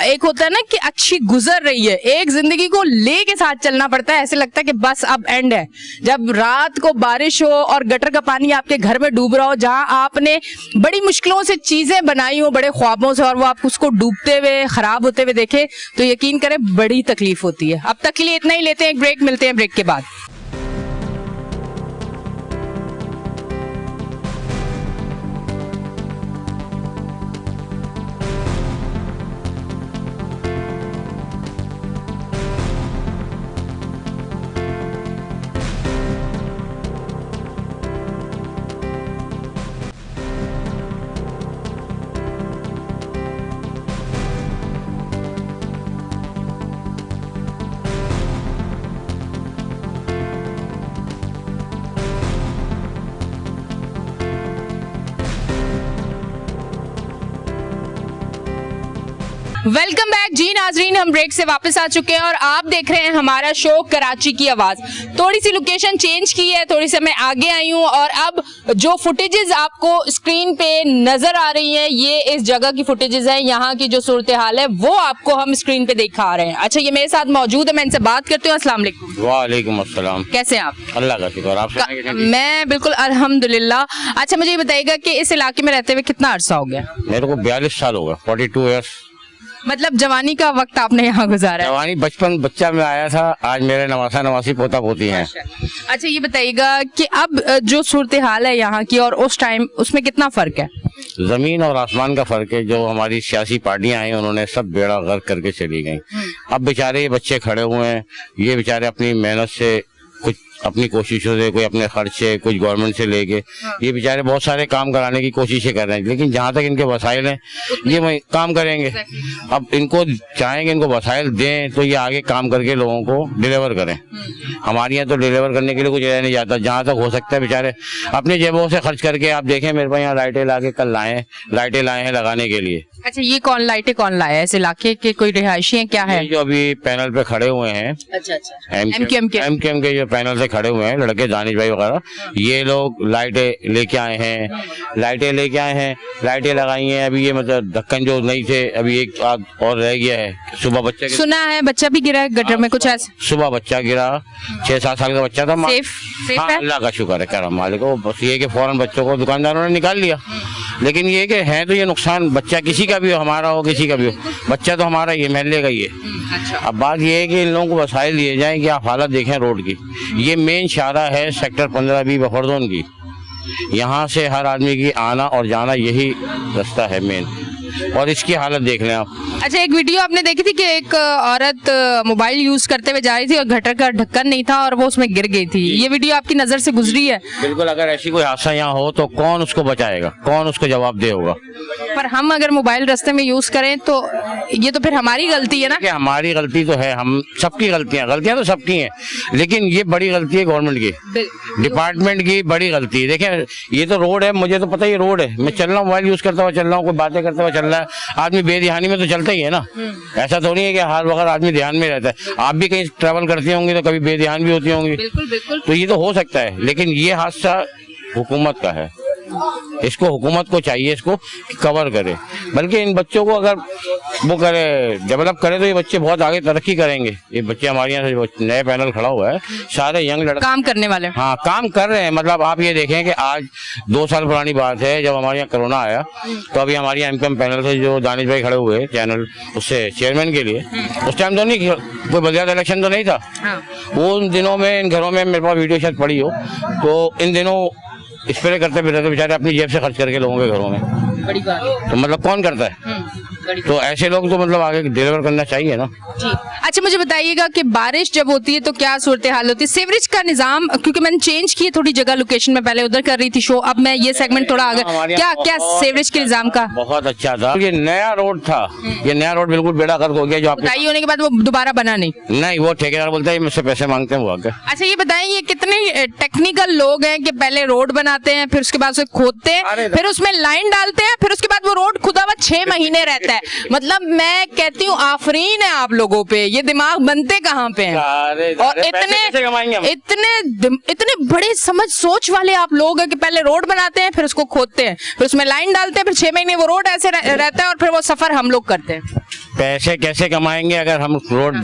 Speaker 1: एक होता है ना कि अच्छी गुजर रही है, एक जिंदगी को लेके साथ चलना पड़ता है। ऐसे लगता है कि बस अब एंड है। जब रात को बारिश हो और गटर का पानी आपके घर में डूब रहा हो, जहां आपने बड़ी मुश्किलों से चीजें बनाई हो, बड़े ख्वाबों से, और वो आप उसको डूबते हुए, खराब होते हुए देखे, तो यकीन करें बड़ी तकलीफ होती है। अब तक के लिए इतना ही, लेते हैं एक ब्रेक, मिलते हैं ब्रेक के बाद। वेलकम बैक जी नाजरीन, हम ब्रेक से वापस आ चुके हैं और आप देख रहे हैं हमारा शो कराची की आवाज। थोड़ी सी लोकेशन चेंज की है, थोड़ी सी मैं आगे आई हूँ और अब जो फुटेजेस आपको स्क्रीन पे नजर आ रही हैं, ये इस जगह की फुटेजेस हैं। यहाँ की जो सूरत हाल है वो आपको हम स्क्रीन पे दिखा रहे हैं। अच्छा, ये मेरे साथ मौजूद है, मैं इनसे बात करती हूँ। अस्सलाम वालेकुम।
Speaker 9: वालेकुम अस्सलाम।
Speaker 1: कैसे हैं आप?
Speaker 9: अल्लाह का शुक्र, आप
Speaker 1: मैं बिल्कुल अल्हम्दुलिल्लाह। अच्छा, मुझे ये बताइएगा कि इस इलाके में रहते हुए कितना अरसा हो गया?
Speaker 9: मेरे को 42 साल हो गया, 42 ईयर्स।
Speaker 1: मतलब जवानी का वक्त आपने यहाँ गुजारा है?
Speaker 9: जवानी बचपन बच्चा में आया था, आज मेरे नवासी पोता पोती हैं।
Speaker 1: अच्छा, ये बताइएगा कि अब जो सूरत हाल है यहाँ की और उस टाइम, उसमें कितना फर्क है?
Speaker 9: जमीन और आसमान का फर्क है। जो हमारी सियासी पार्टियां आई उन्होंने सब बेड़ा गर्क करके चली गई। अब बेचारे ये बच्चे खड़े हुए हैं, ये बेचारे अपनी मेहनत से, कुछ अपनी कोशिशों से, कोई अपने खर्चे, कुछ गवर्नमेंट से लेके, ये बेचारे बहुत सारे काम कराने की कोशिशें कर रहे हैं, लेकिन जहाँ तक इनके वसाइल हैं ये वही काम करेंगे। अब इनको चाहेंगे, इनको वसाइल दें तो ये आगे काम करके लोगों को डिलीवर करें। हमारे यहाँ तो डिलीवर करने के लिए कुछ रह नहीं जाता। जहाँ तक हो सकता है बेचारे अपनी जेबों से खर्च करके, आप देखें मेरे पास यहाँ लाइटें ला के कल लाइटें लाए हैं लगाने के लिए।
Speaker 1: अच्छा, ये लाइटें कौन लाया है? इस इलाके के कोई रिहायशी हैं क्या है?
Speaker 9: जो अभी पैनल पे खड़े हुए हैं,
Speaker 1: अच्छा,
Speaker 9: एमकेएम के जो पैनल से खड़े हुए हैं लड़के, दानिश भाई वगैरह, ये लोग लाइटें लेके आए हैं, लाइटें लगाई हैं। अभी ये मतलब ढक्कन जो नहीं थे, अभी एक आग और रह गया है। सुबह बच्चे
Speaker 1: सुना है बच्चा भी गिरा है गटर में, कुछ ऐसा?
Speaker 9: सुबह बच्चा गिरा, 6-7 साल का बच्चा था।
Speaker 1: सेफ
Speaker 9: हाँ,
Speaker 1: है?
Speaker 9: अल्लाह का शुक्र है, करम मालिक को। बस ये कि फौरन बच्चों को दुकानदारों ने निकाल लिया। लेकिन ये कि है तो ये नुकसान, बच्चा किसी का भी हो, हमारा हो किसी का भी हो, बच्चा तो हमारा ये महल्ले का ही है। अब बात ये है कि इन लोगों को वसाइल दिए जाएं कि आप हालत देखें रोड की। ये मेन शाहरा है सेक्टर 15B बफर जोन की। यहाँ से हर आदमी की आना और जाना यही रास्ता है मेन, और इसकी हालत देख लें आप।
Speaker 1: अच्छा, एक वीडियो आपने देखी थी कि एक औरत मोबाइल यूज करते हुए जा रही थी और गटर का ढक्कन नहीं था और वो उसमें गिर गई थी। ये वीडियो आपकी नजर से गुजरी है?
Speaker 9: बिल्कुल, अगर ऐसी कोई हादसा यहाँ हो तो कौन उसको बचाएगा, कौन उसको जवाब दे होगा?
Speaker 1: पर हम अगर मोबाइल रास्ते में यूज करें तो ये तो फिर हमारी गलती है ना?
Speaker 9: कि हमारी गलती तो है, हम सबकी गलतियां तो सबकी हैं, लेकिन ये बड़ी गलती है गवर्नमेंट की, डिपार्टमेंट की बड़ी गलती है। देखें, ये तो रोड है, मुझे तो पता ही रोड है, मैं चल रहा हूँ, मोबाइल यूज करता हुआ चल रहा हूँ, कोई बातें करते हुआ चल रहा है, आदमी बेध्यानी में तो चलता ही है ना। ऐसा तो नहीं है कि हर वक्त आदमी ध्यान में रहता है। आप भी कहीं ट्रैवल करते होंगे तो कभी बेध्यान भी होती होंगी।
Speaker 1: बिल्कुल बिल्कुल।
Speaker 9: तो ये तो हो सकता है, लेकिन ये हादसा हुकूमत का है, इसको हुकूमत को चाहिए इसको कवर करे। बल्कि इन बच्चों को अगर वो करे, डेवलप करे, तो ये बच्चे बहुत आगे तरक्की करेंगे। ये बच्चे हमारे यहाँ से नए पैनल खड़ा हुआ है, सारे यंग लड़के
Speaker 1: काम करने वाले।
Speaker 9: हाँ, काम कर रहे हैं। मतलब आप ये देखें कि आज 2 साल पुरानी बात है, जब हमारे यहाँ कोरोना आया तो अभी हमारे यहाँ एमपीएम पैनल से जो दानिश भाई खड़े हुए चैनल, उससे चेयरमैन के लिए, उस टाइम तो नहीं कोई बलियात इलेक्शन तो नहीं था। उन दिनों में इन घरों में, मेरे पास वीडियो शायद पड़ी हो, तो इन दिनों स्प्रे करते फिर बेचारे अपनी जेब से खर्च करके लोगों के घरों में।
Speaker 1: बड़ी बात है।
Speaker 9: तो मतलब कौन करता है? तो ऐसे लोग तो मतलब आगे डिलीवर करना चाहिए ना।
Speaker 1: जी। अच्छा, मुझे बताइएगा कि बारिश जब होती है तो क्या सूरत हाल होती है? सीवरेज का निजाम, क्योंकि मैंने चेंज की थोड़ी जगह, लोकेशन में पहले उधर कर रही थी शो, अब मैं ये सेगमेंट थोड़ा आगे, क्या सीवरेज के निजाम का?
Speaker 9: बहुत अच्छा था, ये नया रोड था, ये नया रोड बिल्कुल बेड़ा गर्क हो गया। जो आपको
Speaker 1: होने के बाद वो दोबारा बना नहीं,
Speaker 9: वो ठेकेदार बोलता है मुझसे पैसे मांगते हैं वो आगे।
Speaker 1: अच्छा, ये बताइए, ये कितने टेक्निकल लोग हैं कि पहले रोड बनाते हैं, फिर उसके बाद उसे खोदते हैं, फिर उसमें लाइन डालते हैं, फिर उसके बाद वो रोड खुदा हुआ 6 महीने रहता है। मतलब मैं कहती हूँ आफरीन है आप लोगों पे, ये दिमाग बनते कहाँ पे हैं? और इतने बड़े समझ सोच वाले आप लोग हैं कि पहले रोड बनाते हैं, फिर उसको खोदते हैं, फिर उसमें लाइन डालते हैं, फिर 6 महीने वो रोड ऐसे रहता है और फिर वो सफर हम लोग करते हैं।
Speaker 9: पैसे कैसे कमाएंगे अगर हम रोड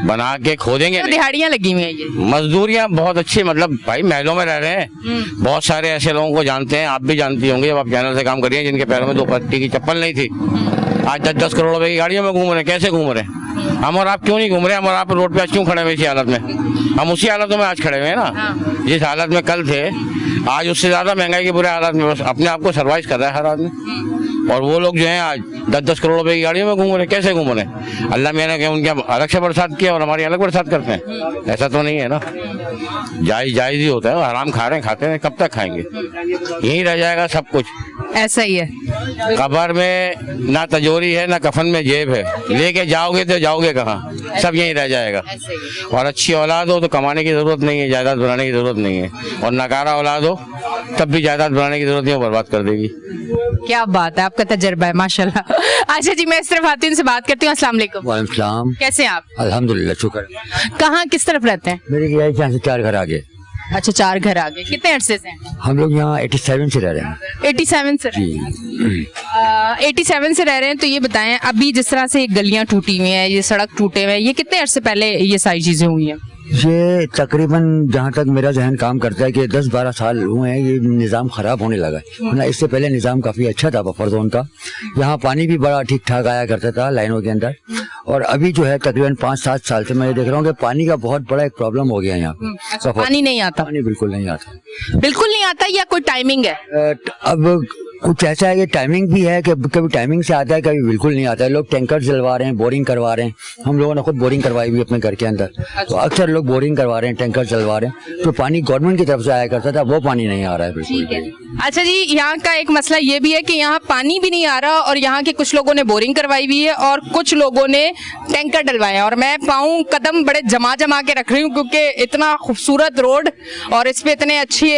Speaker 9: बना के खोदेंगे?
Speaker 1: दिहाड़ियाँ लगी हुई है, ये
Speaker 9: मजदूरियाँ बहुत अच्छी, मतलब भाई महलों में रह रहे हैं। बहुत सारे ऐसे लोगों को जानते हैं, आप भी जानती होंगे जब आप चैनल से काम कर रही हैं, जिनके पैरों में 2 पत्ती की चप्पल नहीं थी, आज 10-10 करोड़ रुपए की गाड़ियों में घूम रहे हैं। कैसे घूम रहे हैं? हम और आप क्यों नहीं घूम रहे? हम और आप रोड पे आज क्यों खड़े हुए इसी हालत में? हम उसी हालतों में आज खड़े हुए हैं ना, जिस हालत में कल थे, आज उससे ज्यादा महंगाई के बुरे हालात में बस अपने आप को सर्वाइव कर रहा है हर आदमी। और वो लोग जो हैं आज 10-10 करोड़ रुपए की गाड़ियों में घूम रहे हैं। कैसे घूम रहे हैं? अल्लाह मैंने क्या उनके अलग से बरसात किया और हमारी अलग बरसात करते हैं? ऐसा तो नहीं है ना। जायज ही होता है, हराम खा रहे हैं, खाते हैं, कब तक खाएंगे? यही रह जाएगा सब कुछ।
Speaker 1: ऐसा ही है,
Speaker 9: कब्र में ना तजोरी है ना कफन में जेब है, लेके जाओगे तो जाओगे कहाँ? सब यहीं रह जाएगा। और अच्छी औलाद हो तो कमाने की जरूरत नहीं है, जायदाद बनाने की जरूरत नहीं है, और नकारा औलाद हो तब भी जायदाद बनाने की जरूरत नहीं, वो बर्बाद कर देगी।
Speaker 1: क्या बात है, आपका तजर्बा है माशाल्लाह। अच्छा जी, मैं इस तरफ आती हूँ, से बात करती हूँ। अस्सलाम वालेकुम।
Speaker 10: वालेकुम सलाम।
Speaker 1: कैसे हैं आप?
Speaker 10: अल्हम्दुलिल्लाह, शुक्र।
Speaker 1: कहाँ किस तरफ रहते हैं?
Speaker 10: मेरे यहाँ से 4 घर आगे।
Speaker 1: अच्छा, 4 घर आगे। कितने अरसे से हैं?
Speaker 10: हम लोग यहाँ 87 से रह रहे हैं।
Speaker 1: 87 से
Speaker 10: जी।
Speaker 1: 87 से रह रहे हैं। तो ये बताएं, अभी जिस तरह से गलियां टूटी हुई हैं, ये सड़क टूटे हुए हैं, ये कितने अरसे पहले ये सारी चीजें हुई हैं?
Speaker 10: ये तकरीबन जहाँ तक मेरा जहन काम करता है कि 10-12 साल हुए हैं ये निज़ाम ख़राब होने लगा है ना। इससे पहले निज़ाम काफ़ी अच्छा था बफर जोन का, यहाँ पानी भी बड़ा ठीक ठाक आया करता था लाइनों के अंदर। और अभी जो है तकरीबन 5-7 साल से मैं देख रहा हूँ कि पानी का बहुत बड़ा एक प्रॉब्लम हो गया है यहाँ पे।
Speaker 1: अच्छा, पानी नहीं आता?
Speaker 10: पानी बिल्कुल नहीं आता।
Speaker 1: बिल्कुल नहीं आता या कोई टाइमिंग है?
Speaker 10: अब कुछ ऐसा है कि टाइमिंग भी है कि कभी टाइमिंग से आता है, कभी बिल्कुल नहीं आता है। लोग टैंकर जलवा रहे हैं, बोरिंग करवा रहे हैं। हम लोगों ने खुद बोरिंग करवाई हुई अपने घर के अंदर, तो अक्सर लोग बोरिंग करवा रहे हैं, टैंकर चलवा रहे हैं। तो पानी गवर्नमेंट की तरफ से आया करता था, वो पानी नहीं आ रहा है बिल्कुल।
Speaker 1: अच्छा जी, यहाँ का एक मसला ये भी है कि यहाँ पानी भी नहीं आ रहा और यहाँ के कुछ लोगों ने बोरिंग करवाई हुई है और कुछ लोगों ने टैंकर डलवाए। और मैं पाऊँ कदम बड़े जमा के रख रही हूँ, क्योंकि इतना खूबसूरत रोड और इस पे इतने अच्छी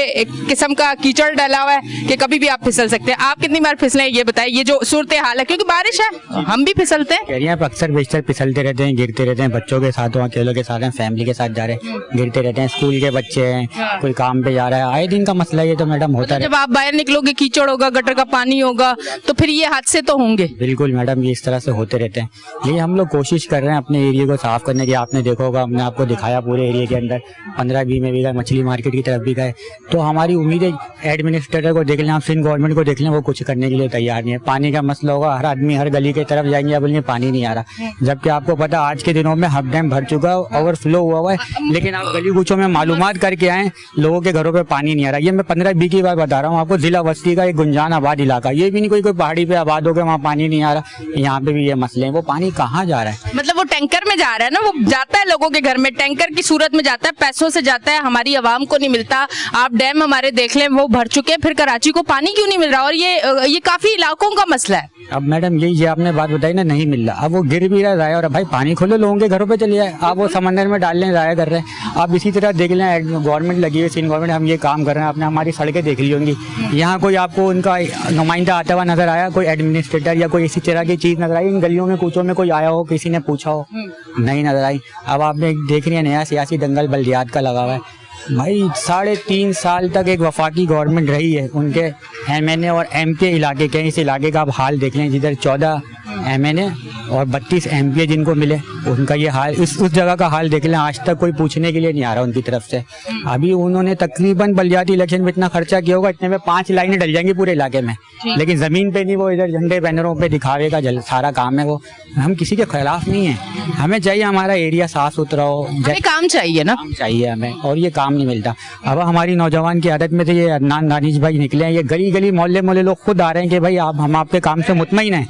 Speaker 1: किस्म का कीचड़ डला हुआ है कि कभी भी आप फिसल सकते हैं। हैं। आप कितनी बार फिसले ये बताइए, ये जो सूरत हाल है, क्योंकि बारिश है हम भी फिसलते हैं।
Speaker 8: एरिया पर अक्सर बेशतर फिसलते रहते हैं, गिरते रहते हैं, बच्चों के साथ हो, अकेलों के साथ हैं, फैमिली के साथ जा रहे हैं, गिरते रहते हैं। स्कूल के बच्चे हैं, कोई काम पे जा रहा है, आए दिन का मसला ये तो मैडम होता है।
Speaker 1: जब आप बाहर निकलोगे कीचड़ होगा, गटर का पानी होगा, तो फिर ये हादसे तो होंगे।
Speaker 8: बिल्कुल मैडम, ये इस तरह से होते रहते हैं। लेकिन हम लोग कोशिश कर रहे हैं अपने एरिया को साफ करने की। आपने देखा होगा, हमने आपको दिखाया पूरे एरिया के अंदर 15-20 में भी गए, मछली मार्केट की तरफ भी गए। तो हमारी उम्मीद है एडमिनिस्ट्रेटर को देख लें, आप सिंध गवर्नमेंट को देख लें, वो कुछ करने के लिए तैयार नहीं है। पानी का मसला होगा, हर आदमी हर गली की तरफ जाएंगे, बोलेंगे पानी नहीं आ रहा। जबकि आपको पता आज के दिनों में हब डैम भर चुका है, ओवरफ्लो हुआ है। लेकिन आप गली गुच्छों में मालूमात करके आए, लोगों के घरों पे पानी नहीं आ रहा। ये मैं 15-20 की बार बता रहा हूँ आपको। जिला बस्ती का एक गुंजान आबाद इलाका, ये भी नहीं कोई पहाड़ी पे आबाद हो गया वहाँ पानी नहीं आ रहा। यहाँ पे भी ये मसले हैं। वो पानी कहाँ जा रहा है?
Speaker 1: मतलब वो टैंकर में जा रहा है ना, वो जाता है लोगों के घर में, टैंकर की सूरत में जाता है, पैसों से जाता है, हमारी आवाम को नहीं मिलता। आप डैम हमारे देख लें, वो भर चुके हैं, फिर कराची को पानी क्यों नहीं मिल रहा? और ये काफी इलाकों का मसला है।
Speaker 8: अब मैडम यही आपने बात बताई ना, नहीं मिल रहा। अब वो गिर भी रहा है, और भाई पानी खोलो, लोगों के घरों पे चले जाए। आप वो समंदर में डालने जाया कर रहे हैं। आप इसी तरह देख लें, गवर्नमेंट लगी हुई, सिंध गवर्नमेंट, हम ये काम कर रहे हैं। आपने हमारी सड़कें देख ली होंगी, यहाँ कोई आपको उनका नुमाइंदा आता हुआ नजर आया? कोई एडमिनिस्ट्रेटर या कोई इसी तरह की चीज नजर आई? इन गलियों में कूचों में कोई आया हो, किसी ने पूछा हो? नहीं नजर आई। अब आपने देख रही है, नया सियासी दंगल बल्दियात का लगा हुआ है। भाई 3.5 साल तक एक वफाकी गवर्नमेंट रही है, उनके MNA और MP इलाके के, इस इलाके का आप हाल देख लें, जिधर 14 MNA और 32 MP जिनको मिले, उनका ये हाल, उस जगह का हाल देख लें। आज तक कोई पूछने के लिए नहीं आ रहा उनकी तरफ से। अभी उन्होंने तकरीबन बल्दियाती इलेक्शन में इतना खर्चा किया होगा, इतने में 5 लाइनें डल जाएंगी पूरे इलाके में, लेकिन जमीन पे नहीं। वो इधर झंडे बैनरों पे दिखावे का सारा काम है। वो हम किसी के खिलाफ नहीं है, हमें चाहिए हमारा एरिया साफ सुथरा हो,
Speaker 1: काम चाहिए ना,
Speaker 8: चाहिए हमें, और ये काम नहीं मिलता। अब हमारी नौजवान की आदत में थे ये अदनान दानिश भाई निकले हैं, ये गली गली मोहल्ले लोग खुद आ रहे हैं कि भाई आप, हम आपके काम से मुतमईन हैं,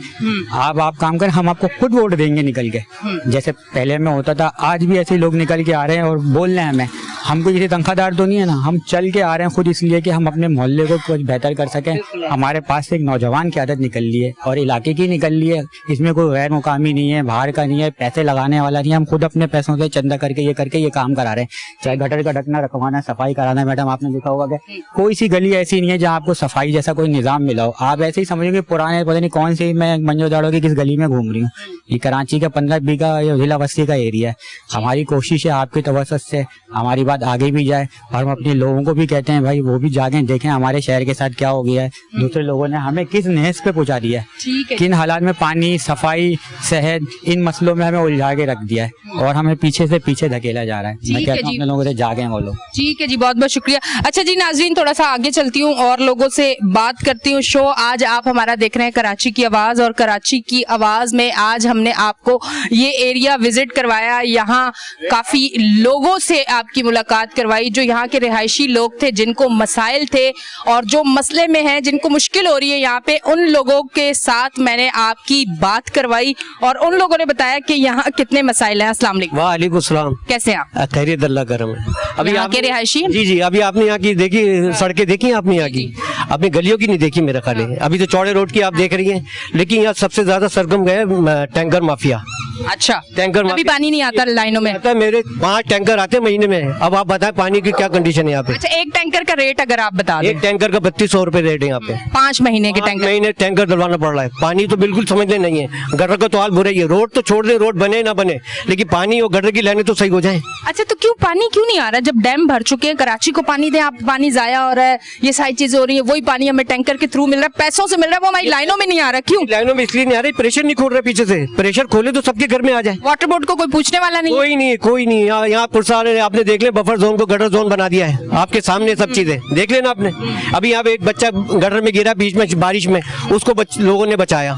Speaker 8: आप काम करें, हम आपको खुद वोट देंगे निकल के। जैसे पहले में होता था, आज भी ऐसे लोग निकल के आ रहे हैं और बोल रहे हैं हमें, हमको किसी तनख्वाहदार तो नहीं है ना, हम चल के आ रहे हैं खुद इसलिए कि हम अपने मोहल्ले को कुछ बेहतर कर सकें। हमारे पास से एक नौजवान की आदत निकल ली है और इलाके की निकल ली है। इसमें कोई गैर मुकामी नहीं है, बाहर का नहीं है, पैसे लगाने वाला नहीं है। हम खुद अपने पैसों से चंदा करके ये काम करा रहे हैं। चाहे गटर का ढकना रखवाना, सफाई कराना। मैडम आपने देखा होगा कि कोई सी गली ऐसी नहीं है जहाँ आपको सफाई जैसा कोई निजाम मिला हो। आप ऐसे ही समझोगे पुराने, पता नहीं कौन सी मैं मंजोदाड़ों की किस गली में घूम रही हूँ। ये कराची का 15-20 का जिला बस्ती का एरिया है। हमारी कोशिश है आपकी तवज्जो से हमारी बात आगे भी जाए, और हम अपने लोगों को भी कहते हैं भाई वो भी जागें, देखें हमारे शहर के साथ क्या हो गया है, दूसरे लोगों ने हमें किस नहज पे पहुंचा दिया है, किन हालात में पानी, सफाई, सेहत, इन मसलों में हमें उलझा के रख दिया है और हमें पीछे से पीछे धकेला जा रहा है। मैं कहता हूँ अपने लोगों से जागें वो लोग।
Speaker 1: ठीक है जी, बहुत बहुत शुक्रिया। अच्छा जी नाजरीन, थोड़ा सा आगे चलती हूँ और लोगों से बात करती हूँ। शो आज आप हमारा देख रहे हैं कराची की आवाज, और कराची की आवाज में आज हमने आपको ये एरिया विजिट करवाया। यहाँ काफी लोगों से आपकी मुलाकात करवाई, जो यहाँ के रिहायशी लोग थे, जिनको मसाइल थे और जो मसले में हैं, जिनको मुश्किल हो रही है यहाँ पे, उन लोगों के साथ मैंने आपकी बात करवाई और उन लोगों ने बताया कि यहाँ कितने मसाइल हैं। अस्सलाम वालेकुम।
Speaker 11: वालेकुम सलाम।
Speaker 1: कैसे हैं आप?
Speaker 11: खैरियत अल्लाह करम है।
Speaker 1: अभी यहाँ के रिहायशी?
Speaker 11: जी, अभी आपने यहाँ की देखी सड़कें देखी आपने यहाँ की, आपने गलियों की नहीं देखी मेरा ख्याल है। अभी तो चौड़े रोड की आप देख रही हैं, लेकिन यहाँ सबसे ज्यादा सरगम गए टैंकर माफिया।
Speaker 1: अच्छा,
Speaker 11: टैंकर
Speaker 1: अभी पानी नहीं आता लाइनों में?
Speaker 11: आता मेरे 5 टैंकर आते हैं महीने में। अब आप बताएं पानी की क्या कंडीशन है यहाँ पे।
Speaker 1: अच्छा, एक टैंकर का रेट अगर आप बता दें।
Speaker 11: एक टैंकर का 3200 रुपए रेट है यहाँ पे।
Speaker 1: 5 महीने के टैंकर?
Speaker 11: महीने टैंकर डलवाना पड़ रहा है। पानी तो बिल्कुल समझने नहीं है, गटर का तो हाल बुरा ही है। रोड तो छोड़ दे, रोड बने ना बने, लेकिन पानी और गटर की लाइनें तो सही हो जाए।
Speaker 1: अच्छा, तो क्यों पानी क्यों नहीं आ रहा? जब डैम भर चुके हैं, कराची को पानी दे, आप पानी जाया हो रहा है, ये सारी चीजें हो रही है, वही पानी हमें टैंकर के थ्रू मिल रहा है, पैसों से मिल रहा है, वो हमारी लाइनों में नहीं आ रहा। क्यों
Speaker 11: लाइनों में? इसलिए नहीं आ रही, प्रेशर नहीं खोल रहा पीछे से। प्रेशर खोले तो सबके घर में आ जाए।
Speaker 1: वाटर बोर्ड को कोई पूछने वाला नहीं?
Speaker 11: कोई नहीं। यहाँ पुरसार आपने देख ले, बफर जोन को गटर जोन बना दिया है, आपके सामने सब चीजें देख लेना आपने। अभी यहाँ पे एक बच्चा गटर में गिरा बीच में बारिश में, उसको लोगों ने बचाया।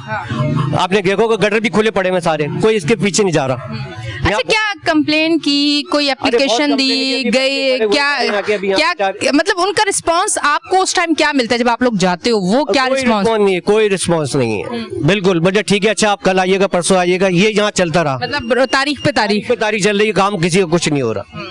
Speaker 11: आपने देखो गटर भी खुले पड़े हैं सारे, कोई इसके पीछे नहीं जा रहा।
Speaker 1: अच्छा, क्या कंप्लेन की, कोई एप्लीकेशन दी गई, क्या मतलब उनका रिस्पांस आपको उस टाइम क्या मिलता है जब आप लोग जाते हो? वो क्या रिस्पांस?
Speaker 11: नहीं है, कोई रिस्पांस नहीं है बिल्कुल। बट ठीक है, अच्छा आप कल आइएगा, परसों आइएगा, ये यहाँ चलता रहा।
Speaker 1: मतलब तारीख पे तारीख
Speaker 11: चल रही है, काम किसी का कुछ नहीं हो रहा।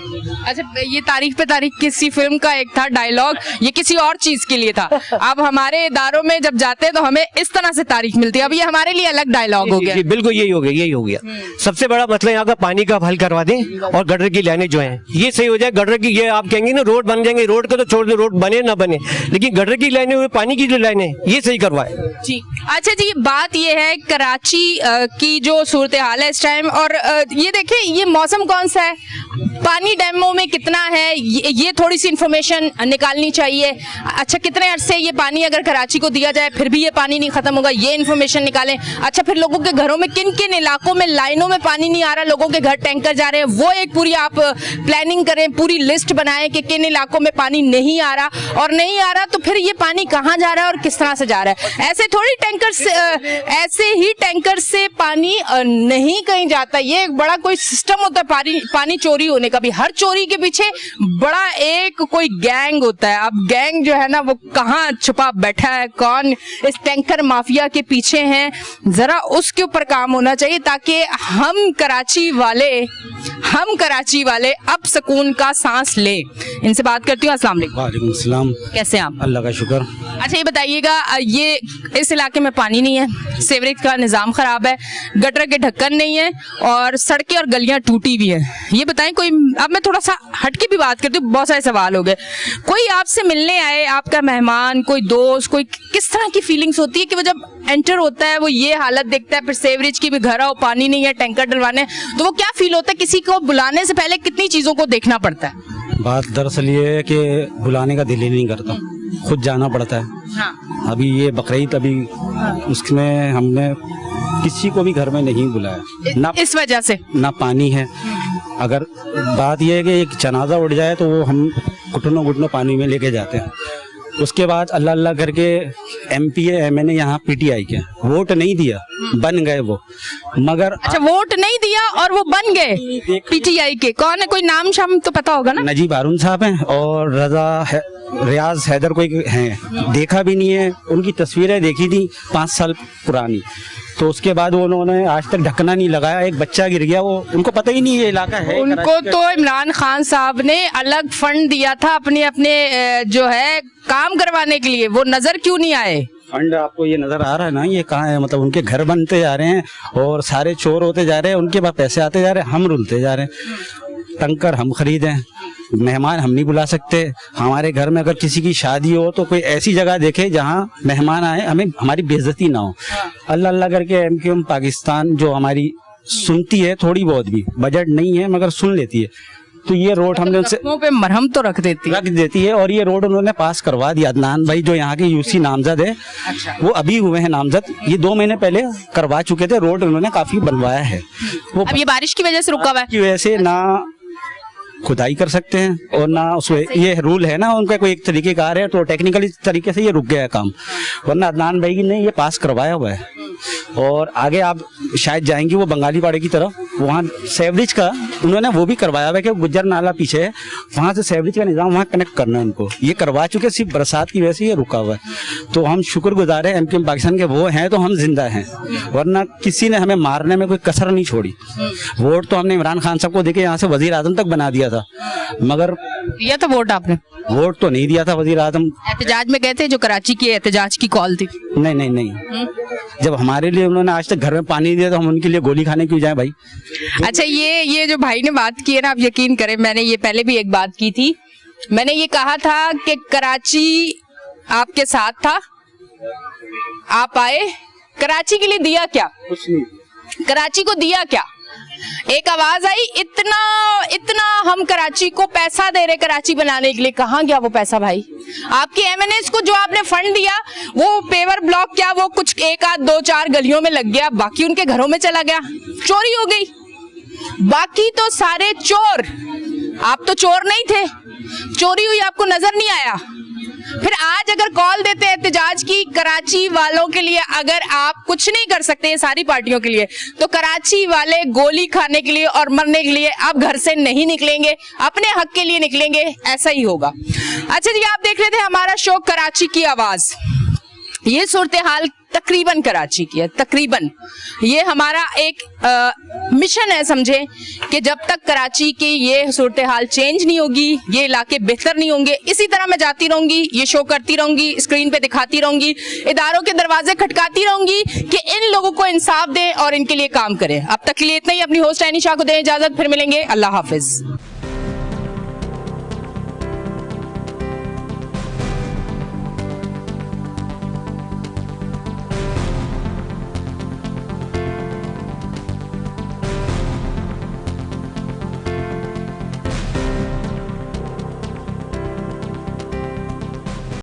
Speaker 1: अच्छा, ये तारीख पे तारीख किसी फिल्म का एक था डायलॉग, ये किसी और चीज के लिए था। अब हमारे इदारों में जब जाते हैं तो हमें इस तरह से तारीख मिलती है, अब ये हमारे लिए अलग डायलॉग हो गया।
Speaker 11: बिल्कुल यही हो गया। सबसे बड़ा मसला यहाँ का पानी का हल करवा दें और गटर की लाइनें जो हैं ये सही हो जाए। गटर की ये आप कहेंगे ना रोड बन जाएंगे, रोड का तो छोड़ दो, रोड बने ना बने, लेकिन गटर की लाइनें, पानी की जो लाइनें ये सही करवाए
Speaker 1: जी। अच्छा जी, बात ये है कराची की जो सूरत हाल है इस टाइम, और ये देखिए ये मौसम कौन सा है, पानी डैमों में कितना है, ये थोड़ी सी इंफॉर्मेशन निकालनी चाहिए। अच्छा, कितने अरसे ये पानी अगर कराची को दिया जाए फिर भी ये पानी नहीं खत्म होगा, ये इन्फॉर्मेशन निकालें। अच्छा, फिर लोगों के घरों में किन किन इलाकों में लाइनों में पानी नहीं आ रहा, लोगों के घर टैंकर जा रहे हैं, वो एक पूरी आप प्लानिंग करें, पूरी लिस्ट बनाएं कि किन इलाकों में पानी नहीं आ रहा, और नहीं आ रहा तो फिर ये पानी कहाँ जा रहा है और किस तरह से जा रहा है। ऐसे थोड़ी टैंकर से ऐसे ही टैंकर से पानी नहीं कहीं जाता, ये एक बड़ा कोई सिस्टम होता है पानी चोरी होने का भी। हर चोरी के पीछे बड़ा एक कोई गैंग होता है। अब गैंग जो है ना वो कहाँ छुपा बैठा है, कौन इस टैंकर माफिया के पीछे हैं, जरा उसके ऊपर काम होना चाहिए ताकि हम कराची वाले अब सुकून का सांस लें। इनसे बात करती हूँ। अस्सलाम वालेकुम।
Speaker 8: वालेकुम सलाम।
Speaker 1: कैसे हैं आप?
Speaker 8: अल्लाह का शुक्र।
Speaker 1: अच्छा, ये बताइएगा, ये इस इलाके में पानी नहीं है, सीवरेज का निजाम खराब है, गटर के ढक्कन नहीं है और सड़कें और गलियां टूटी भी हैं। ये बताएं कोई, अब मैं थोड़ा सा हटके भी बात करती हूँ, बहुत सारे सवाल हो गए। कोई आपसे मिलने आए, आपका मेहमान, कोई दोस्त, कोई किस तरह की फीलिंग्स होती है कि वो जब एंटर होता है वो ये हालत देखता है, फिर सीवरेज की भी घर आओ पानी नहीं है, टैंकर डलवाने, तो वो क्या फील होता है? किसी को बुलाने से पहले कितनी चीजों को देखना पड़ता है?
Speaker 8: बात दरअसल ये है कि बुलाने का दिल ही नहीं करता, खुद जाना पड़ता है।
Speaker 1: हाँ।
Speaker 8: अभी ये बकरीद, अभी उसमें हमने किसी को भी घर में नहीं बुलाया, ना
Speaker 1: इस वजह से
Speaker 8: ना पानी है। अगर बात यह है कि एक जनाजा उठ जाए तो वो हम घुटनों घुटनों पानी में लेके जाते हैं। उसके बाद अल्लाह अल्लाह करके MP MNA यहाँ PTI के वोट नहीं दिया, बन गए वो, मगर
Speaker 1: अच्छा वोट नहीं दिया और वो बन गए PTI के। कौन है, कोई नाम शाम तो पता होगा ना?
Speaker 8: नजीब हारून साहब हैं और रियाज हैदर कोई हैं, देखा भी नहीं है, उनकी तस्वीरें देखी थी 5 साल पुरानी, तो उसके बाद उन्होंने आज तक ढकना नहीं लगाया। एक बच्चा गिर गया, वो उनको पता ही नहीं ये इलाका है।
Speaker 1: उनको तो इमरान खान साहब ने अलग फंड दिया था अपने जो है काम करवाने के लिए, वो नजर क्यों नहीं आए?
Speaker 8: फंड आपको ये नजर आ रहा है ना, ये कहाँ है? मतलब उनके घर बनते जा रहे हैं और सारे चोर होते जा रहे हैं, उनके पास पैसे आते जा रहे हैं, हम रुलते जा रहे हैं। टंकर हम खरीदें, मेहमान हम नहीं बुला सकते। हमारे घर में अगर किसी की शादी हो तो कोई ऐसी जगह देखे जहाँ मेहमान आए, हमें हमारी बेइज्जती ना हो। अल्लाह अल्लाह करके MQM पाकिस्तान जो हमारी सुनती है, थोड़ी बहुत भी, बजट नहीं है मगर सुन लेती है, तो ये रोड हमने उनसे
Speaker 1: पे मरहम तो रख देती है
Speaker 8: और ये रोड उन्होंने पास करवा दिया। अदनान भाई जो यहाँ के UC नामजद है,
Speaker 1: अच्छा।
Speaker 8: वो अभी हुए हैं नामजद, ये 2 महीने पहले करवा चुके थे, रोड उन्होंने काफी बनवाया है। वो
Speaker 1: अब ये बारिश की वजह से रुका हुआ है,
Speaker 8: की वजह से ना खुदाई कर सकते हैं और ना उसमें ये रूल है ना उनका कोई एक तरीके का आ रहा है, तो टेक्निकली तरीके से ये रुक गया है काम, वरना अदनान भाई ने ये पास करवाया हुआ है। और आगे आप शायद जाएंगी वो बंगाली पाड़े की तरफ, वहाँ सेवरेज का उन्होंने वो भी करवाया हुआ है कि गुज्जर नाला पीछे है, वहाँ से सेवरेज का निजाम वहाँ कनेक्ट करना है उनको, ये करवा चुके, सिर्फ बरसात की वजह से ये रुका हुआ है। तो हम शुक्रगुजार है MQM पाकिस्तान के, वो हैं तो हम जिंदा हैं, वरना किसी ने हमें मारने में कोई कसर नहीं छोड़ी। वोट तो हमने इमरान खान साहब को देके यहाँ से वजीर आजम तक बना दिया था, मगर
Speaker 1: दिया था वोट आपने?
Speaker 8: वोट तो नहीं दिया था वजीर आजम।
Speaker 1: एहतजाज में गए थे, जो कराची की एहतजाज की कॉल थी?
Speaker 8: नहीं नहीं नहीं, जब हमारे लिए उन्होंने आज तक घर में पानी दिया तो हम उनके लिए गोली खाने क्यों जाए भाई?
Speaker 1: अच्छा, ये जो भाई ने बात की है ना, आप यकीन करें, मैंने ये पहले भी एक बात की थी, मैंने ये कहा था कि कराची आपके साथ था, आप आए, कराची के लिए दिया क्या?
Speaker 8: कुछ नहीं,
Speaker 1: कराची को दिया क्या? एक आवाज आई, इतना हम कराची को पैसा दे रहे कराची बनाने के लिए, कहाँ गया वो पैसा भाई? आपके MNAs को जो आपने फंड दिया, वो पेवर ब्लॉक क्या, वो कुछ 1 आध 2 4 गलियों में लग गया, बाकी उनके घरों में चला गया, चोरी हो गई। बाकी तो सारे चोर, आप तो चोर नहीं थे, चोरी हुई आपको नजर नहीं आया। फिर आज अगर कॉल देते हैं एहतजाज की कराची वालों के लिए, अगर आप कुछ नहीं कर सकते ये सारी पार्टियों के लिए, तो कराची वाले गोली खाने के लिए और मरने के लिए आप घर से नहीं निकलेंगे, अपने हक के लिए निकलेंगे, ऐसा ही होगा। अच्छा जी, आप देख रहे थे हमारा शो कराची की आवाज। ये सूरत हाल तकरीबन कराची की है, तकरीबन। ये हमारा एक मिशन है, समझे, कि जब तक कराची की ये सूरत हाल चेंज नहीं होगी, ये इलाके बेहतर नहीं होंगे, इसी तरह मैं जाती रहूंगी, ये शो करती रहूंगी, स्क्रीन पे दिखाती रहूंगी, इदारों के दरवाजे खटकाती रहूंगी कि इन लोगों को इंसाफ दें और इनके लिए काम करें। अब तक के लिए इतना ही। अपनी होस्ट एनी शाह को दें इजाजत, फिर मिलेंगे। अल्लाह हाफिज।